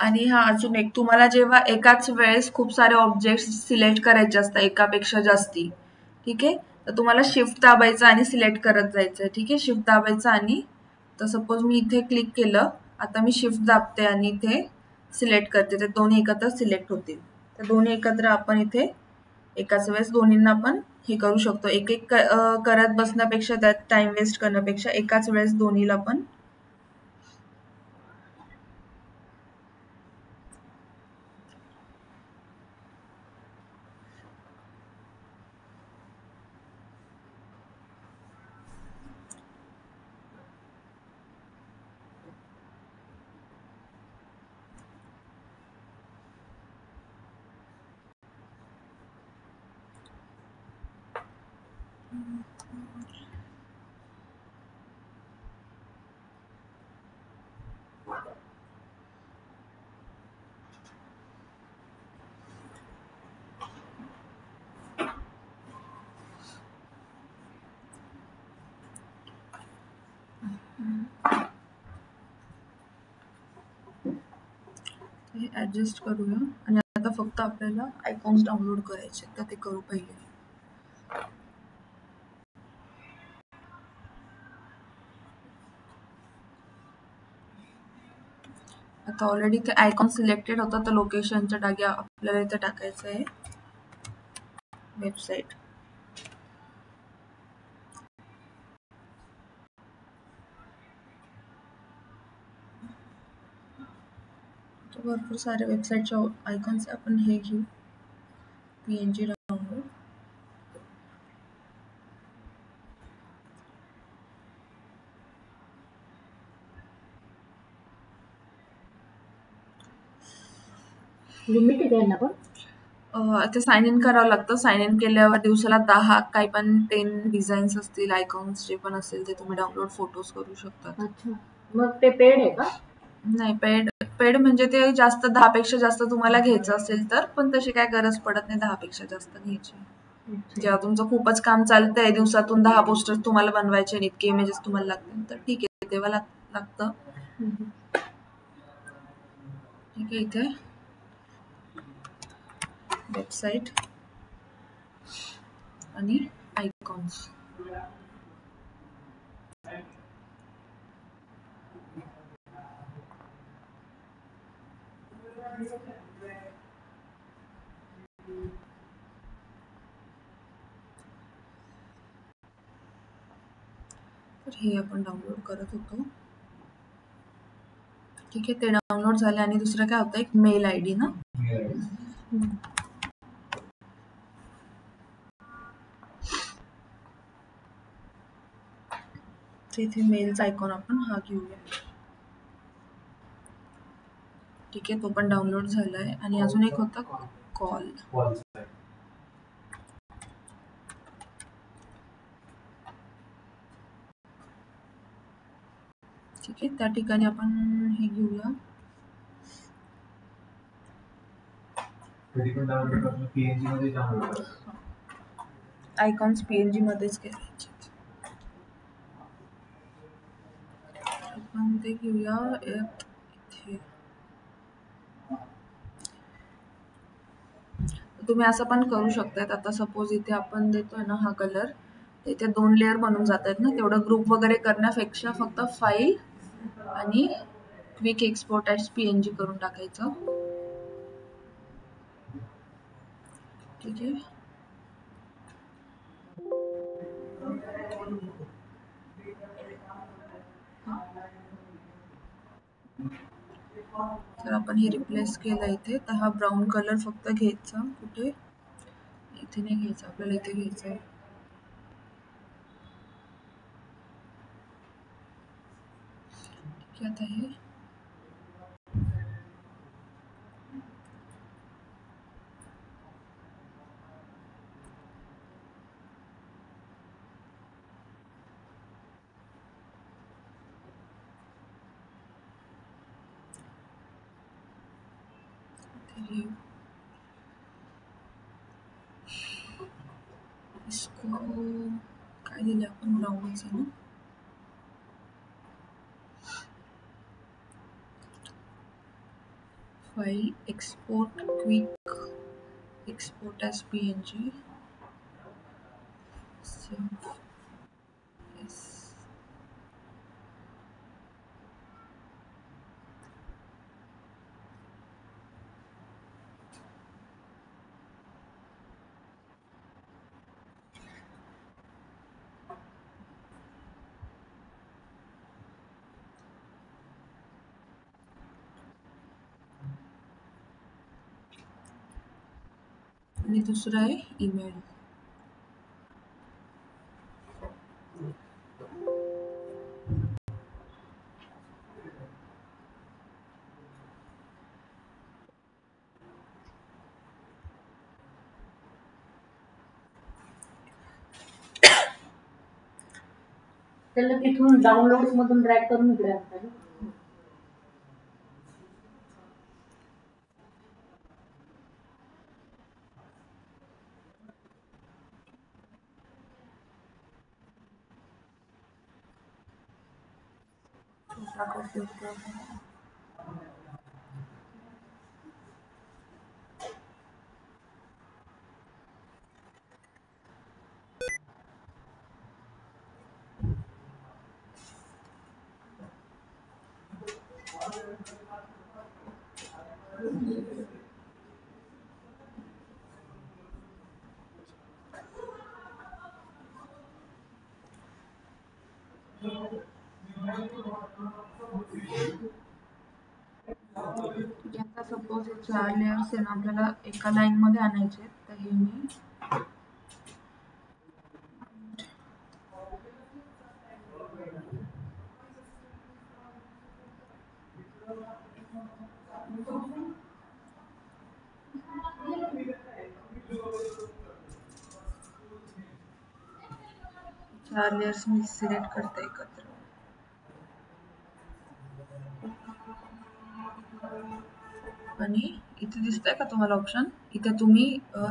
आणि हा अजून एक, तुम्हाला जेव्हा एकाच वेळेस खूप सारे ऑब्जेक्ट सिलेक्ट करायचे असतात, एकापेक्षा जास्ती, ठीक आहे, तर तुम्हाला शिफ्ट दाबायचं आणि सिलेक्ट करत जायचं. ठीक आहे, शिफ्ट दाबायचं आणि तर सपोज मी इथे क्लिक केलं, आता मी शिफ्ट दाबते आणि इथे सिलेक्ट करते, ते दोन्ही एकत्र सिलेक्ट होतील. तर दोन्ही एकत्र आपण इथे एकाच वेळेस दोन्हींना पण हे करू शकतो. एक एक करत बसण्यापेक्षा, त्यात टाइम वेस्ट करण्यापेक्षा एकाच वेळेस दोन्हीला पण. हे ऍडजस्ट करूया आणि आता फक्त आपल्याला आयकॉन्स डाउनलोड करायचे, तर ते करू पहिले. आता ऑलरेडी ते आयकॉन सिलेक्टेड होता, तर लोकेशनच्या जागी आपल्याला इथे टाकायचं आहे वेबसाईट. भरपूर सारे वेबसाईटचे आयकॉन्स. आपण हे घेऊ PNG डाउनलोड. लिमिटेड आहे ना पण? ते साइन इन करावं लागतं. साइन इन केल्यावर दिवसाला 10 काही पण 10 डिझाईन्स असतील, आयकॉन्स जे पण असेल ते तुम्ही डाउनलोड फोटोज करू शकता. अच्छा, मग ते पेड आहे का? नाही, पेड म्हणजे ते जास्त 10 पेक्षा जास्त तुम्हाला घ्यायचं असेल तर, पण तशी काय गरज पडत नाही 10 पेक्षा जास्त घ्यायची. जेव्हा तुमचं खूपच काम चालतंय, दिवसातून 10 पोस्टर्स तुम्हाला बनवायचे आणि इतके इमेजेस तुम्हाला लागतील, तर ठीक आहे, तेव्हा लागतं. ठीक आहे, इथे वेबसाईट आणि आयकॉन्स. तर हे आपण डाउनलोड करत होतो. ठीक आहे, ते डाउनलोड झाले. आणि दुसरं काय होतं, एक मेल ID ना. इथे मेलचा आयकॉन आपण हा घेऊया. ठीक आहे, तो पण डाउनलोड झालाय. आणि अजून एक होता कॉल. ठीक आहे, त्या ठिकाणी आपण हे घेऊया. आयकॉन्स PNG मध्येच करायचे. आपण ते घेऊया इथे. तुम्ही असं पण करू शकतात. आता सपोज इथे आपण देतोय ना हा कलर, इथे 2 लेअर बनून जात आहेत ना. तेवढं ग्रुप वगैरे करण्यापेक्षा फक्त फाईल आणि क्विक एक्सपोर्ट ॲज PNG करून टाकायचं. ठीक आहे, तर आपण हे रिप्लेस केलं इथे. तर हा ब्राऊन कलर फक्त घ्यायचा. कुठे? इथे नाही घ्यायचा, आपल्याला इथे घ्यायचं आहे. ठीक आहे, आता हे इसको काय दिले आपण, ब्राऊनच आहे ना. File export quick export as PNG. आणि दुसरं आहे ईमेल. त्याला तिथून डाउनलोड्स मधून ड्रॅग करून इकडे आणता. आता सपोज 4 लेयर्स आहे ना आपल्याला एका लाईन मध्ये आणायचे, तर हे मी चार लेयर्स मी सिलेक्ट करते एकत्र. आणि इथे दिसतंय का तुम्हाला ऑप्शन, इथे तुम्ही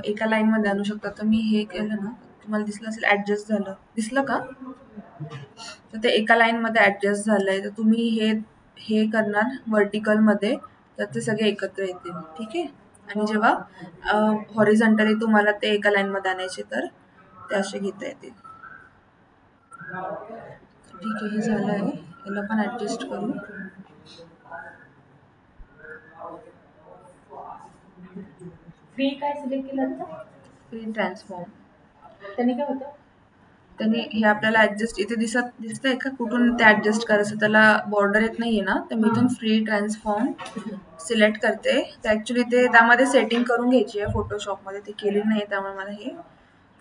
एका लाईन मध्ये आणू शकता. तर मी हे केलं ना, तुम्हाला दिसलं असेल ऍडजस्ट झालं, दिसलं का? तर ते एका लाईन मध्ये ऍडजस्ट झालंय. तर तुम्ही हे करणार वर्टिकल मध्ये, तर ते सगळे एकत्र येतील. ठीक आहे. आणि जेव्हा हॉरिझॉन्टली तुम्हाला ते एका लाईन मध्ये आणायचे, तर ते असे घेता येतील. ठीक आहे, हे झालंय. याला पण ऍडजस्ट करू. फ्री काय सिलेक्ट केलं आता? Free transform. त्याने काय होतं? त्याने हे आपल्याला ऍडजस्ट इथे दिसतंय का कुठून ते ऍडजस्ट करायचं, त्याला बॉर्डर येत नाहीये ना, तर मी इथून फ्री ट्रान्सफॉर्म सिलेक्ट करते. तर ऍक्च्युली ते त्यामध्ये सेटिंग करून घ्यायची आहे फोटोशॉपमध्ये, ते केली नाही, त्यामुळे मला हे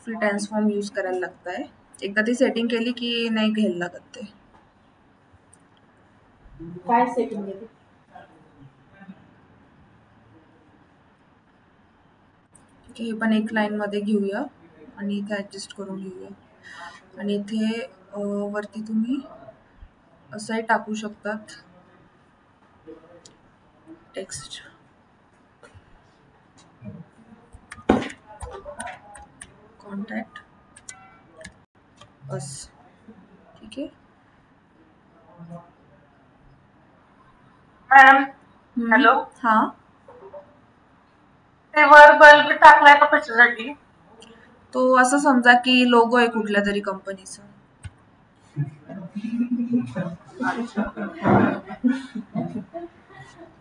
फ्री ट्रान्सफॉर्म यूज करायला लागत आहे. एकदा ती सेटिंग केली की नाही घ्यायला लागत ते. काय सेटिंग केली? हे पण एक लाईन मध्ये घेऊया आणि इथे ऍडजस्ट करून घेऊया. आणि इथे वरती तुम्ही असंही टाकू शकतात टेक्स्ट. कॉन्टॅक्ट अस. ठीक आहे. मॅडम हॅलो, हा, ते वर बल्ब टाकलाय का कशासाठी? तो असं समजा की लोगो आहे कुठल्या तरी कंपनीचा.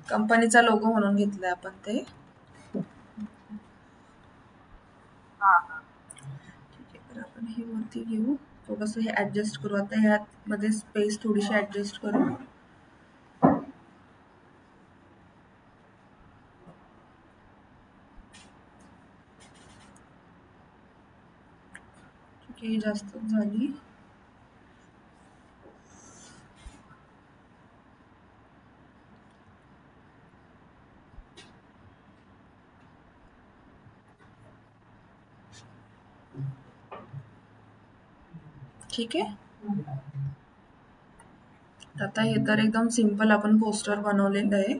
कंपनीचा लोगो म्हणून घेतलाय आपण ते. ठीक आहे, तर आपण हे वरती घेऊ, थोडंसं हे ऍडजस्ट करू. आता ह्यात मध्ये स्पेस थोडीशी ऍडजस्ट करू. ठीक आहे, जास्त झाली. ठीक आहे. आता हे तर एकदम सिंपल आपण पोस्टर बनवलेलं आहे.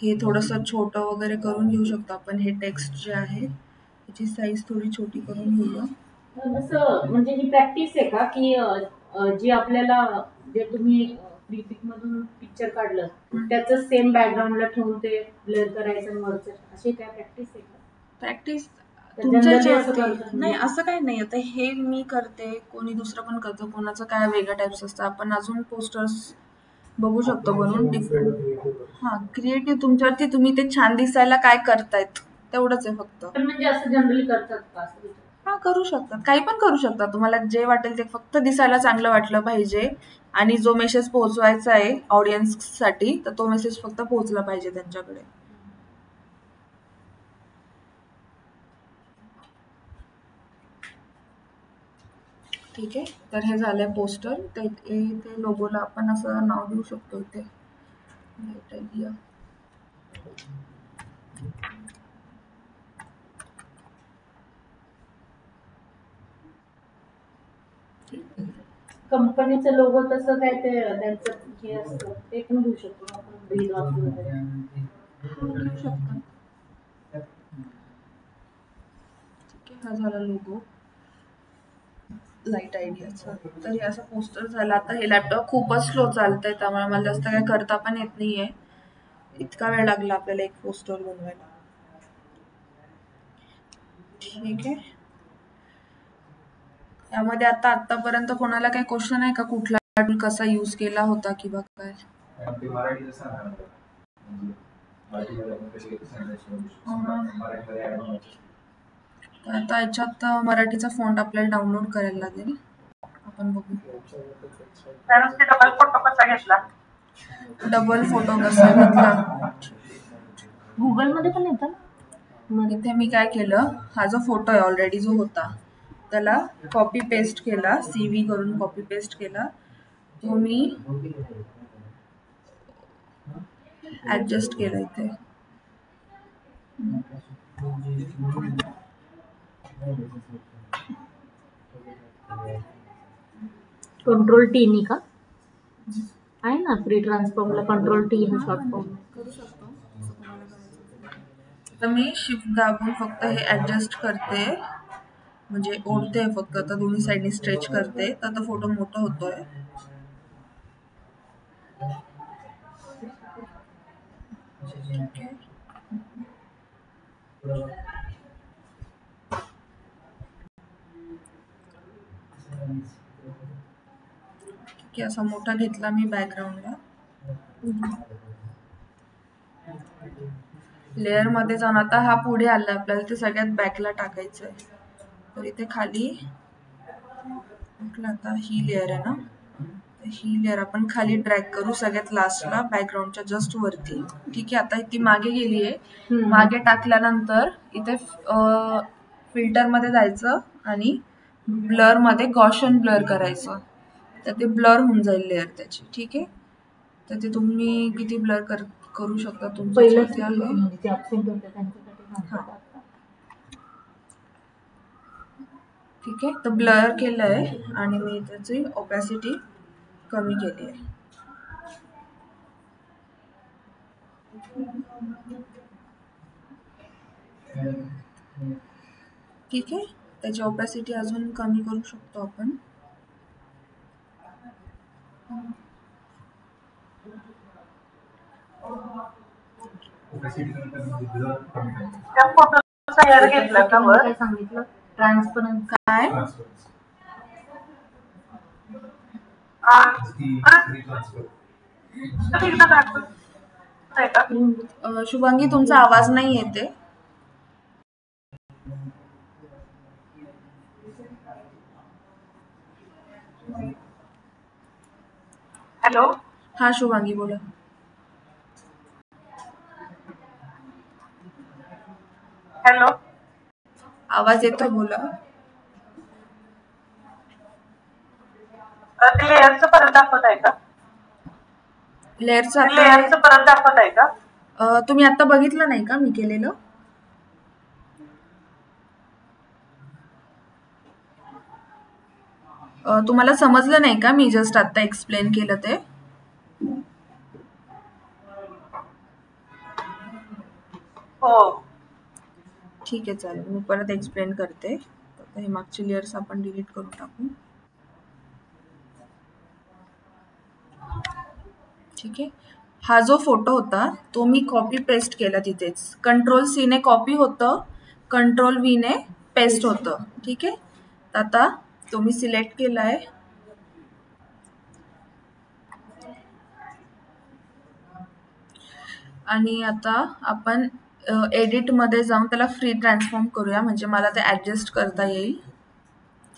हे थोडंसं छोटं वगैरे करून घेऊ शकतो आपण. हे टेक्स्ट जे आहे त्याची साईज थोडी छोटी करून घेऊया. असं म्हणजे ही प्रॅक्टिस आहे का की जी आपल्याला जे तुम्ही प्रीपिक मधून पिक्चर काढलं त्याचं सेम बॅकग्राऊंडला ठेवून ते ब्लर करायचं वरचं, अशी काय प्रॅक्टिस आहे का? प्रॅक्टिस जनरली असं करतात नाही, असं काही नाही. आता हे मी करते, कोणी दुसरं पण करतं, कोणाचं काय वेगळ्या टाइप्स असतं. आपण अजून पोस्टर्स बघू शकतो बनवून डिफरंट. हा, क्रिएटिव्ह तुमच्यावरती, तुम्ही ते छान दिसायला काय करतायत तेवढंच आहे फक्त. पण म्हणजे असं जनरली करतात का असं? हा, करू शकतात, काही पण करू शकतात. तुम्हाला जे वाटेल ते, फक्त दिसायला चांगलं वाटलं पाहिजे आणि जो मेसेज पोहोचवायचा आहे ऑडियन्स साठी, तर तो मेसेज फक्त पोहोचला पाहिजे त्यांच्याकडे. ठीक आहे, तर हे झालंय पोस्टर. ते लोगोला आपण असं नाव देऊ शकतो इथे, लाईट आयडिया. कंपनीचं लोगो तसं काय ते त्यांचं हे असतं ते पण घेऊ शकतो आपण, ग्रीन वगैरे घेऊ शकतो. ठीक आहे, हा झाला लोगो लाईट आयडियाचा. तर हे असं पोस्टर झालं. आता हे लॅपटॉप खूपच स्लो चालतंय, त्यामुळे मला जास्त काय करता पण येत नाहीये. इतका वेळ लागला आपल्याला एक पोस्टर बनवायला. ठीक आहे. यामध्ये आतापर्यंत कोणाला काही क्वेश्चन आहे का, कुठला टूल कसा यूज केला होता किंवा काय? आता याच्यात मराठीचा फॉन्ट आपल्याला डाउनलोड करायला लागेल. आपण बघू. मॅडम ते डबल फोटो कसा कसा घेतला? डबल फोटो कसा घेतला? गुगल मध्ये पण येतं ना. इथे मी काय केलं, हा जो फोटो आहे ऑलरेडी जो होता त्याला कॉपी पेस्ट केला, CV करून कॉपी पेस्ट केला, तो मी ऍडजस्ट केला इथे. कंट्रोल टी नी का आहे ना फ्री ट्रान्सफॉर्मला कंट्रोल टी हा शॉर्ट फॉर्म करू शकतो. आता मी शिफ्ट दाबून फक्त हे ऍडजस्ट करते, म्हणजे ओढते फक्त, आता दोन्ही साईडनी स्ट्रेच करते, तर आता फोटो मोठा होतोय. की असा मोठा घेतला मी बॅकग्राऊंडला. लेअर मध्ये जाऊन आता हा पुढे आला, आपल्याला ते सगळ्यात बॅकला टाकायचंय. तर इथे खाली आता ही लेअर आहे ना, तर ही लेअर आपण खाली ड्रॅग करू सगळ्यात लास्टला बॅकग्राऊंडच्या जस्ट वरती. ठीक आहे, आता ती मागे गेली आहे. मागे टाकल्यानंतर इथे फिल्टर मध्ये जायचं आणि ब्लर मध्ये गॉशन ब्लर करायचं, तर ते ब्लर होऊन जाईल लेअर त्याची. ठीक आहे, तर ते तुम्ही किती ब्लर करू शकता तुमचं. ठीक आहे, तर ब्लर केलंय आणि मी त्याची ओपॅसिटी कमी केली आहे. ठीक आहे, त्याची ओपॅसिटी अजून कमी करू शकतो आपण. त्या फोटोचा हेअर घेतला का वर? काय सांगितलं ट्रान्सपरन्स काय शुभांगी, तुमचा आवाज नाही येते. हॅलो. हा शुभांगी बोला. हॅलो. आवाज येतोय, बोला. लेअरचं परत दाखवत आहे का? लेअरचं परत दाखवत आहे का? तुम्ही आता बघितलं नाही का मी केलेलं? तुम्हाला समजलं नाही का मी जस्ट आता एक्सप्लेन केलं ते? हो. ठीक आहे, चालेल, मी परत एक्सप्लेन करते. आता हे मागचे लेयर्स आपण डिलीट करून टाकू. ठीक आहे, हा जो फोटो होता तो मी कॉपी पेस्ट केला तिथेच. कंट्रोल C ने कॉपी होतं, कंट्रोल V ने पेस्ट होतं. ठीक आहे, आता तो मी सिलेक्ट केलाय आणि आता आपण एडिट मध्ये जाऊन त्याला फ्री ट्रान्सफॉर्म करूया, म्हणजे मला ते ऍडजस्ट करता येईल.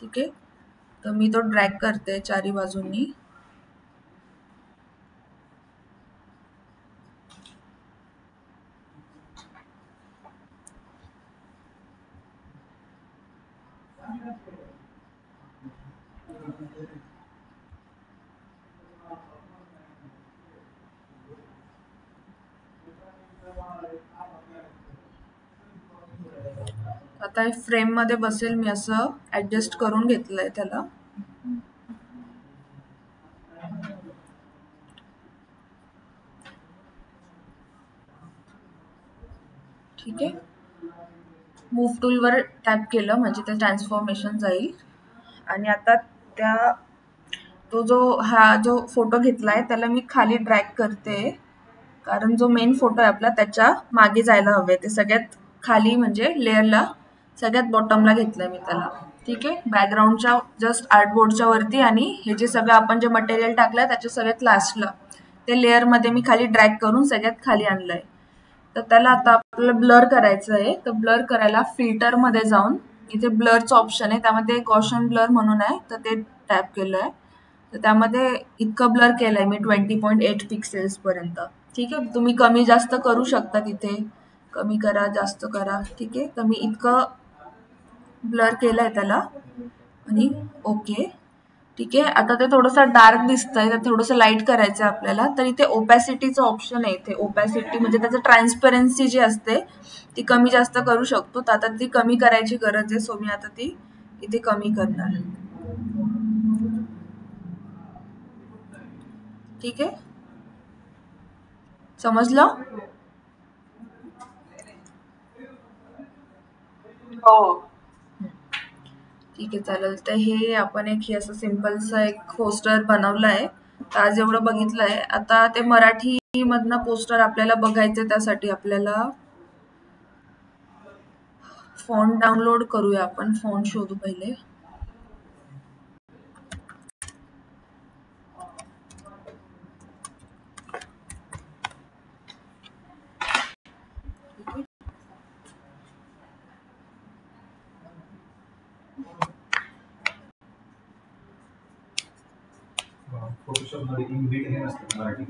ठीक आहे, तर मी तो ड्रॅग करते चारी बाजूंनी. आता फ्रेम मध्ये बसेल मी असं ऍडजस्ट करून घेतलंय त्याला. ठीक आहे, मूव्ह टूलवर टॅप केलं म्हणजे ते ट्रान्सफॉर्मेशन जाईल. आणि आता हा जो फोटो घेतलाय त्याला मी खाली ड्रॅग करते, कारण जो मेन फोटो आहे आपला त्याच्या मागे जायला हवे. ते सगळ्यात खाली म्हणजे लेअरला सगळ्यात बॉटमला घेतलंय मी त्याला. ठीक आहे, बॅकग्राऊंडच्या जस्ट आर्टबोर्डच्या वरती आणि हे जे सगळं आपण जे मटेरियल टाकलंय त्याच्या सगळ्यात लास्टला ते लेअर मध्ये मी खाली ड्रॅग करून सगळ्यात खाली आणलंय. तर त्याला आता आपल्याला ब्लर करायचं आहे, तर ब्लर करायला फिल्टर मध्ये जाऊन इथे ब्लरचं ऑप्शन आहे, त्यामध्ये गॉशन ब्लर म्हणून आहे, तर ते टॅप केलंय तर त्यामध्ये इतकं ब्लर केलंय मी 20.8 पिक्सेल्स पर्यंत. ठीक आहे, तुम्ही कमी जास्त करू शकता, तिथे कमी करा जास्त करा. ठीक आहे, तर मी इतकं ब्लर केलंय त्याला आणि ओके. ठीक आहे, आता ते थोडंसं डार्क दिसतंय, तर थोडंसं लाईट करायचं आहे आपल्याला. तर इथे ओपॅसिटीचं ऑप्शन आहे. इथे ओपॅसिटी म्हणजे त्याचं ट्रान्सपरन्सी जी असते ती कमी जास्त करू शकतो. तर आता ती कमी करायची गरज आहे, सो मी आता ती इथे कमी करणार. ठीक आहे, समजलं? हो. ठीक आहे, चालेल. तर हे आपण एक असं सिम्पलचं एक पोस्टर बनवलं आहे. तर आज एवढं बघितलंय. आता ते मराठी मधनं पोस्टर आपल्याला बघायचं, त्यासाठी आपल्याला फॉन्ट डाउनलोड करूया. आपण फॉन्ट शोधू पहिले. फोटोशॉप मध्ये इनबिल्ट हे नसतं मराठी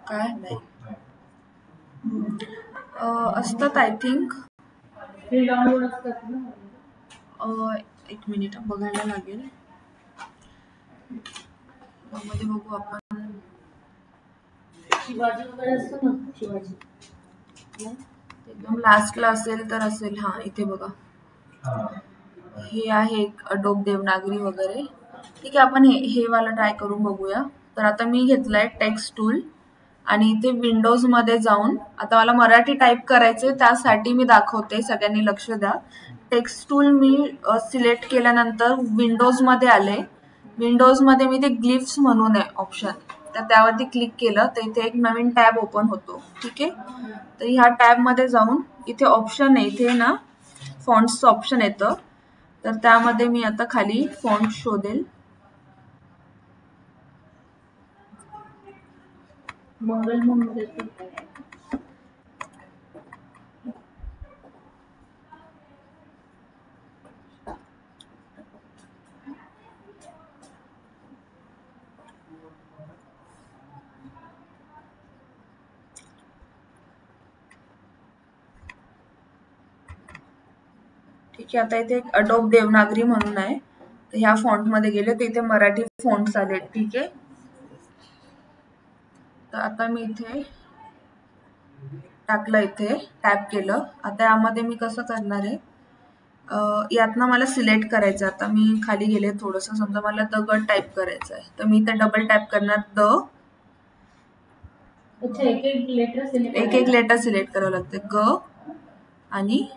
काय नाही असतात आय थिंक. फ्री डाउनलोड असतात ना. एक मिनिट बघायला लागेल. मध्ये बघू आपण. शिवाजी वगैरे असतो ना, शिवाजी एकदम लास्टला असेल तर असेल. हा, इथे बघा, हे आहे अडोब देवनागरी वगैरे. ठीक आहे, आपण हे वाला ट्राय करून बघूया. तर आता मी घेतलंय टेक्स्ट टूल आणि इथे विंडोज मध्ये जाऊन आता मला मराठी टाईप करायचे, त्यासाठी मी दाखवते, सगळ्यांनी लक्ष द्या. टेक्स्ट टूल मी सिलेक्ट केल्यानंतर विंडोज मध्ये आले. विंडोज मध्ये मी ते ग्लिफ्स म्हणून आहे ऑप्शन, तर त्यावरती क्लिक केलं तर इथे एक नवीन टॅब ओपन होतो. ठीक आहे, तर ह्या टॅब मध्ये जाऊन इथे ऑप्शन आहे, इथे ना फॉन्ट्सचं ऑप्शन येतं. तर त्यामध्ये मी आता खाली फॉन्ट शोधेल. मंगल म्हणून ठीक आहे, आता इथे एक अडोब देवनागरी म्हणून आहे. तर ह्या फॉन्ट मध्ये गेले तर इथे मराठी फॉन्ट्स आले. ठीक आहे, तर आता मी इथे टाकलं, इथे टॅप केलं. आता यामध्ये मी कसं करणार आहे, यातनं मला सिलेक्ट करायचं. आता मी खाली गेले थोडंसं, समजा मला दगड टाईप करायचं आहे, तर मी इथे डबल टॅप करणार द. एक एक लेटर सिलेक्ट करावं लागते. ग आणि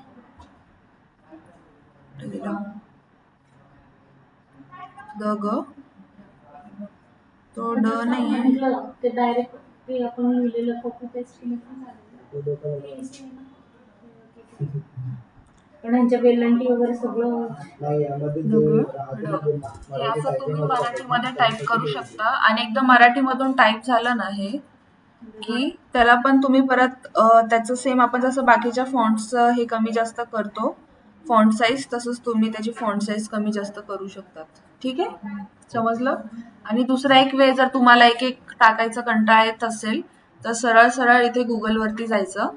द ग, तो ड नाही आहे. ते डायरेक्ट ते आपण लिहिलेलं कॉपी पेस्ट केलं पण ह्यांच्या वेलांटी वगैरे सगळं असं तुम्ही मराठीमध्ये टाईप करू शकता. आणि एकदा मराठीमधून टाईप झालं ना हे, की त्याला पण तुम्ही परत त्याचं सेम आपण जसं बाकीच्या फॉन्ट्सचं हे कमी जास्त करतो फॉन्ट साईज, तसंच तुम्ही त्याची फॉन्ट साईज कमी जास्त करू शकतात. ठीक आहे, समजलं? आणि दुसरा एक वे, जर तुम्हाला एक एक टाकायचं कंटाळा येत असेल तर सरळ सरळ इथे गुगल वरती जायचं,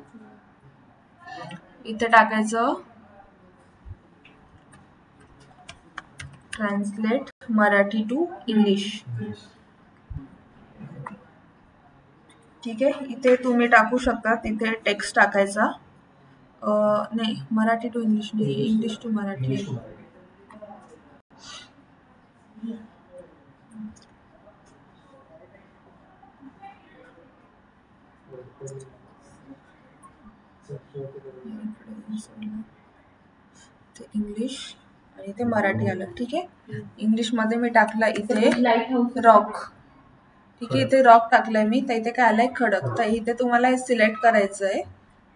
इथे टाकायचं ट्रान्सलेट मराठी टू इंग्लिश. ठीक आहे, इथे तुम्ही टाकू शकता, तिथे टेक्स्ट टाकायचा. नाही, मराठी टू इंग्लिश नाही, इंग्लिश टू मराठी. इंग्लिश आणि इथे मराठी आलं. ठीक आहे, इंग्लिश मध्ये मी टाकला इथे रॉक. ठीक आहे, इथे रॉक टाकलंय मी, तर इथे काय आलंय खडक. तर इथे तुम्हाला हे सिलेक्ट करायचं आहे,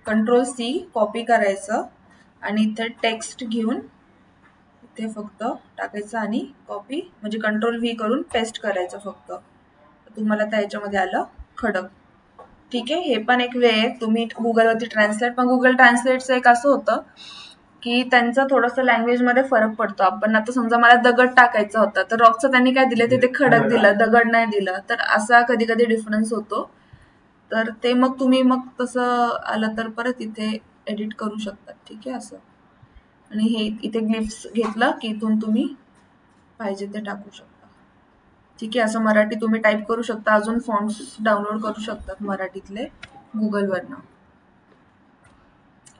Ctrl+C कॉपी करायचं आणि इथे टेक्स्ट घेऊन इथे फक्त टाकायचं आणि कॉपी म्हणजे Ctrl+V करून पेस्ट करायचं फक्त. तुम्हाला त्याच्यामध्ये आलं खडक. ठीक आहे, हे पण एक वे आहे. तुम्ही गुगलवरती ट्रान्सलेट, पण गुगल ट्रान्सलेटचं एक असं होतं की त्यांचा थोडंसं लँग्वेजमध्ये फरक पडतो. आपण आता समजा मला दगड टाकायचा होता तर रॉकचं त्यांनी काय दिलं, तिथे खडक दिलं, दगड नाही दिलं, तर असा कधी कधी डिफरन्स होतो. तर ते मग तुम्ही मग तसं आलं तर परत इथे एडिट करू शकतात. ठीक आहे असं. आणि हे इथे ग्लिफ्स घेतलं की इथून तुम्ही पाहिजे ते टाकू शकता. ठीक आहे. असं मराठी तुम्ही टाईप करू शकता. अजून फॉन्ट्स डाउनलोड करू शकतात मराठीतले गुगलवरनं.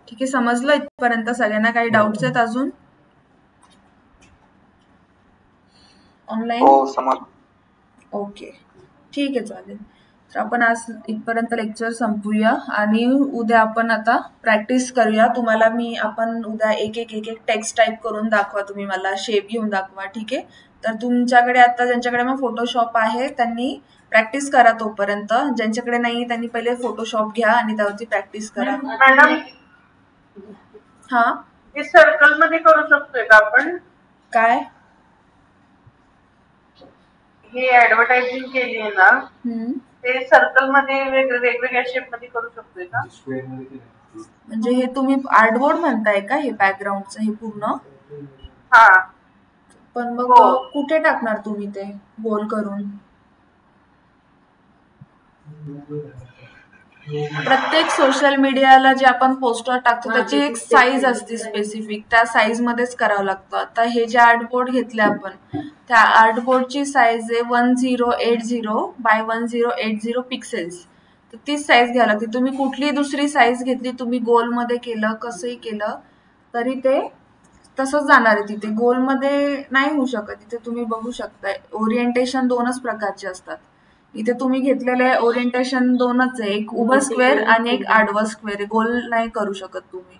ठीक आहे. समजलं इथपर्यंत सगळ्यांना? काही डाऊट्स आहेत अजून ऑनलाईन? ओके, ठीक आहे, चालेल. तर आपण आज इथपर्यंत लेक्चर संपूया आणि उद्या आपण आता प्रॅक्टिस करूया. आपण उद्या एक एक टेक्स्ट टाईप करून दाखवा. तुम्ही मला शेप घेऊन दाखवा. ठीक आहे. तर तुमच्याकडे आता ज्यांच्याकडे मग फोटोशॉप आहे त्यांनी प्रॅक्टिस करा तोपर्यंत. ज्यांच्याकडे नाही त्यांनी पहिले फोटोशॉप घ्या आणि त्यावरती प्रॅक्टिस करा. मॅडम, हा, हे सर्कल मध्ये करू शकतोय का आपण? काय हे ऍडव्हर्टायझिंग केली आहे ना, ते सर्कल मध्ये वेगवेगळ्या शेप मध्ये करू शकतोय का? म्हणजे हे तुम्ही आर्टबोर्ड म्हणताय का? हे बॅकग्राऊंडचं हे पूर्ण? हा. पण मग कुठे टाकणार तुम्ही ते गोल करून? प्रत्येक सोशल मीडियाला जे आपण पोस्टर टाकतो त्याची एक साईज असते स्पेसिफिक, त्या साईज मध्येच करावं लागतं. आता हे जे आर्टबोर्ड घेतले आपण, त्या आर्टबोर्डची साईज आहे 1080 बाय 1080 पिक्सेल्स. तर तीच साईज घ्यावी लागते. तुम्ही कुठली दुसरी साईज घेतली, तुम्ही गोलमध्ये केलं, कसंही केलं तरी ते तसंच जाणार आहे. तिथे गोलमध्ये नाही होऊ शकत. इथे तुम्ही बघू शकताय ओरिएंटेशन 2च प्रकारचे असतात. इथे तुम्ही घेतलेले ओरिएंटेशन 2च आहे, एक उभं स्क्वेअर आणि एक आडवं स्क्वेअर. गोल नाही करू शकत तुम्ही.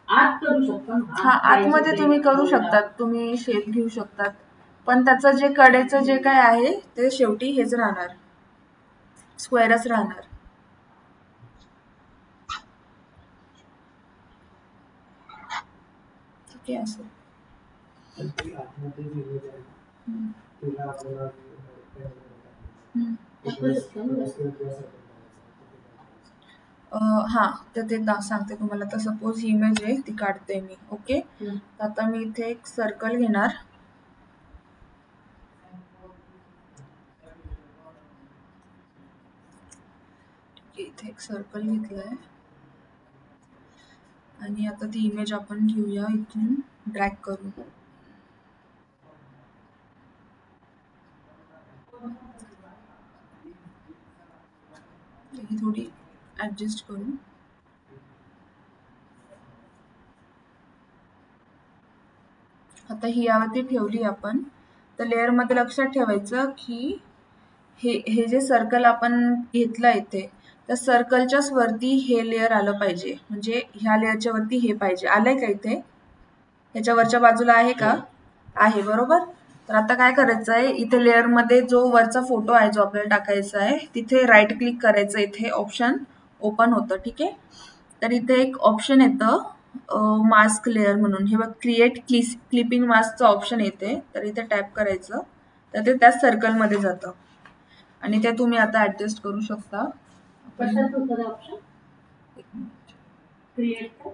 आत करू शकता. हा, आतमध्ये तुम्ही करू शकतात, तुम्ही शेप घेऊ शकतात, पण त्याचं जे कडेचं जे काय आहे ते शेवटी हेच राहणार, स्क्वेअरच राहणार. ठीक आहे. असं हा, तर ते सांगते तुम्हाला. तर सपोज ही इमेज आहे, ती काढते मी. ओके. आता मी इथे एक सर्कल घेणार. इथे एक सर्कल घेतलाय आणि आता ती इमेज आपण घेऊया इथून ड्रॅग करून. ही थोडी ऍडजस्ट करू. आता ही यावरती ठेवली आपण. तर लेअर मध्ये लक्षात ठेवायचं की हे जे सर्कल आपण घेतलं इथे, त्या सर्कलच्याच वरती हे लेअर आलं पाहिजे. म्हणजे ह्या लेअरच्या वरती हे पाहिजे. आलंय का इथे? ह्याच्या वरच्या बाजूला आहे का? आहे, बरोबर. तर आता काय करायचं आहे, इथे लेअर मध्ये जो वरचा फोटो आहे जो आपल्याला टाकायचा आहे तिथे राईट क्लिक करायचं. इथे ऑप्शन ओपन होतं. ठीक आहे. तर इथे एक ऑप्शन येतं मास्क लेअर म्हणून. हे बघ, क्रिएट क्लिपिंग मास्कचं ऑप्शन येते. तर इथे टॅप करायचं, तर ते त्याच सर्कल मध्ये जातं आणि ते तुम्ही आता ऍडजस्ट करू शकता. कशात होतं ऑप्शन? क्रिएट.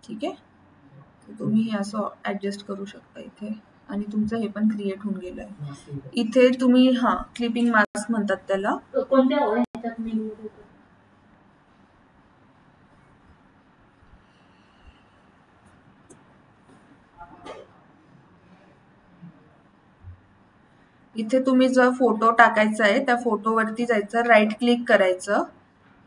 ठीक आहे. तुम्ही हे असं ऍडजस्ट करू शकता इथे आणि तुमचं हे पण क्रिएट होऊन गेलंय. इथे तुम्ही क्लिपिंग मास्क म्हणतात त्याला. कोणत्या ह्याच्यात मेनू होतं? इथे तुम्ही जो फोटो टाकायचा आहे त्या फोटोवरती जायचं, राईट क्लिक करायचं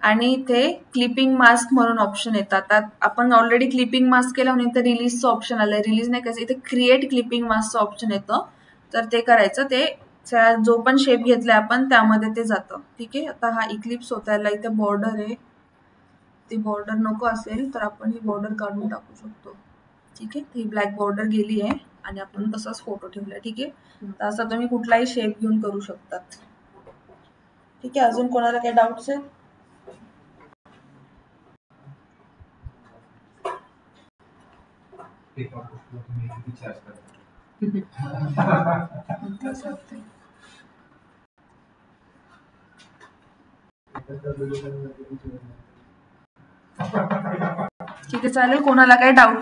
आणि इथे क्लिपिंग मास्क म्हणून ऑप्शन येतात. आपण ऑलरेडी क्लिपिंग मास्क केलं म्हणून इथे रिलीजचं ऑप्शन आलंय. रिलीज नाही करायचं, इथे क्रिएट क्लिपिंग मास्कचं ऑप्शन येतं. तर ते करायचं. ते जो पण शेप घेतलाय आपण त्यामध्ये ते जातं. ठीक आहे. आता हा इक्लिप्स होता, याला इथे बॉर्डर आहे. ती बॉर्डर नको असेल तर आपण ही बॉर्डर काढून टाकू शकतो. ठीक आहे. ही ब्लॅक बॉर्डर गेली आहे आणि आपण तसाच फोटो ठेवलाय. ठीक आहे. तर असा तुम्ही कुठलाही शेप घेऊन करू शकतात. ठीक आहे. अजून कोणाला काही डाऊट्स आहे? ठीक आहे, चालेल. कोणाला काही डाऊट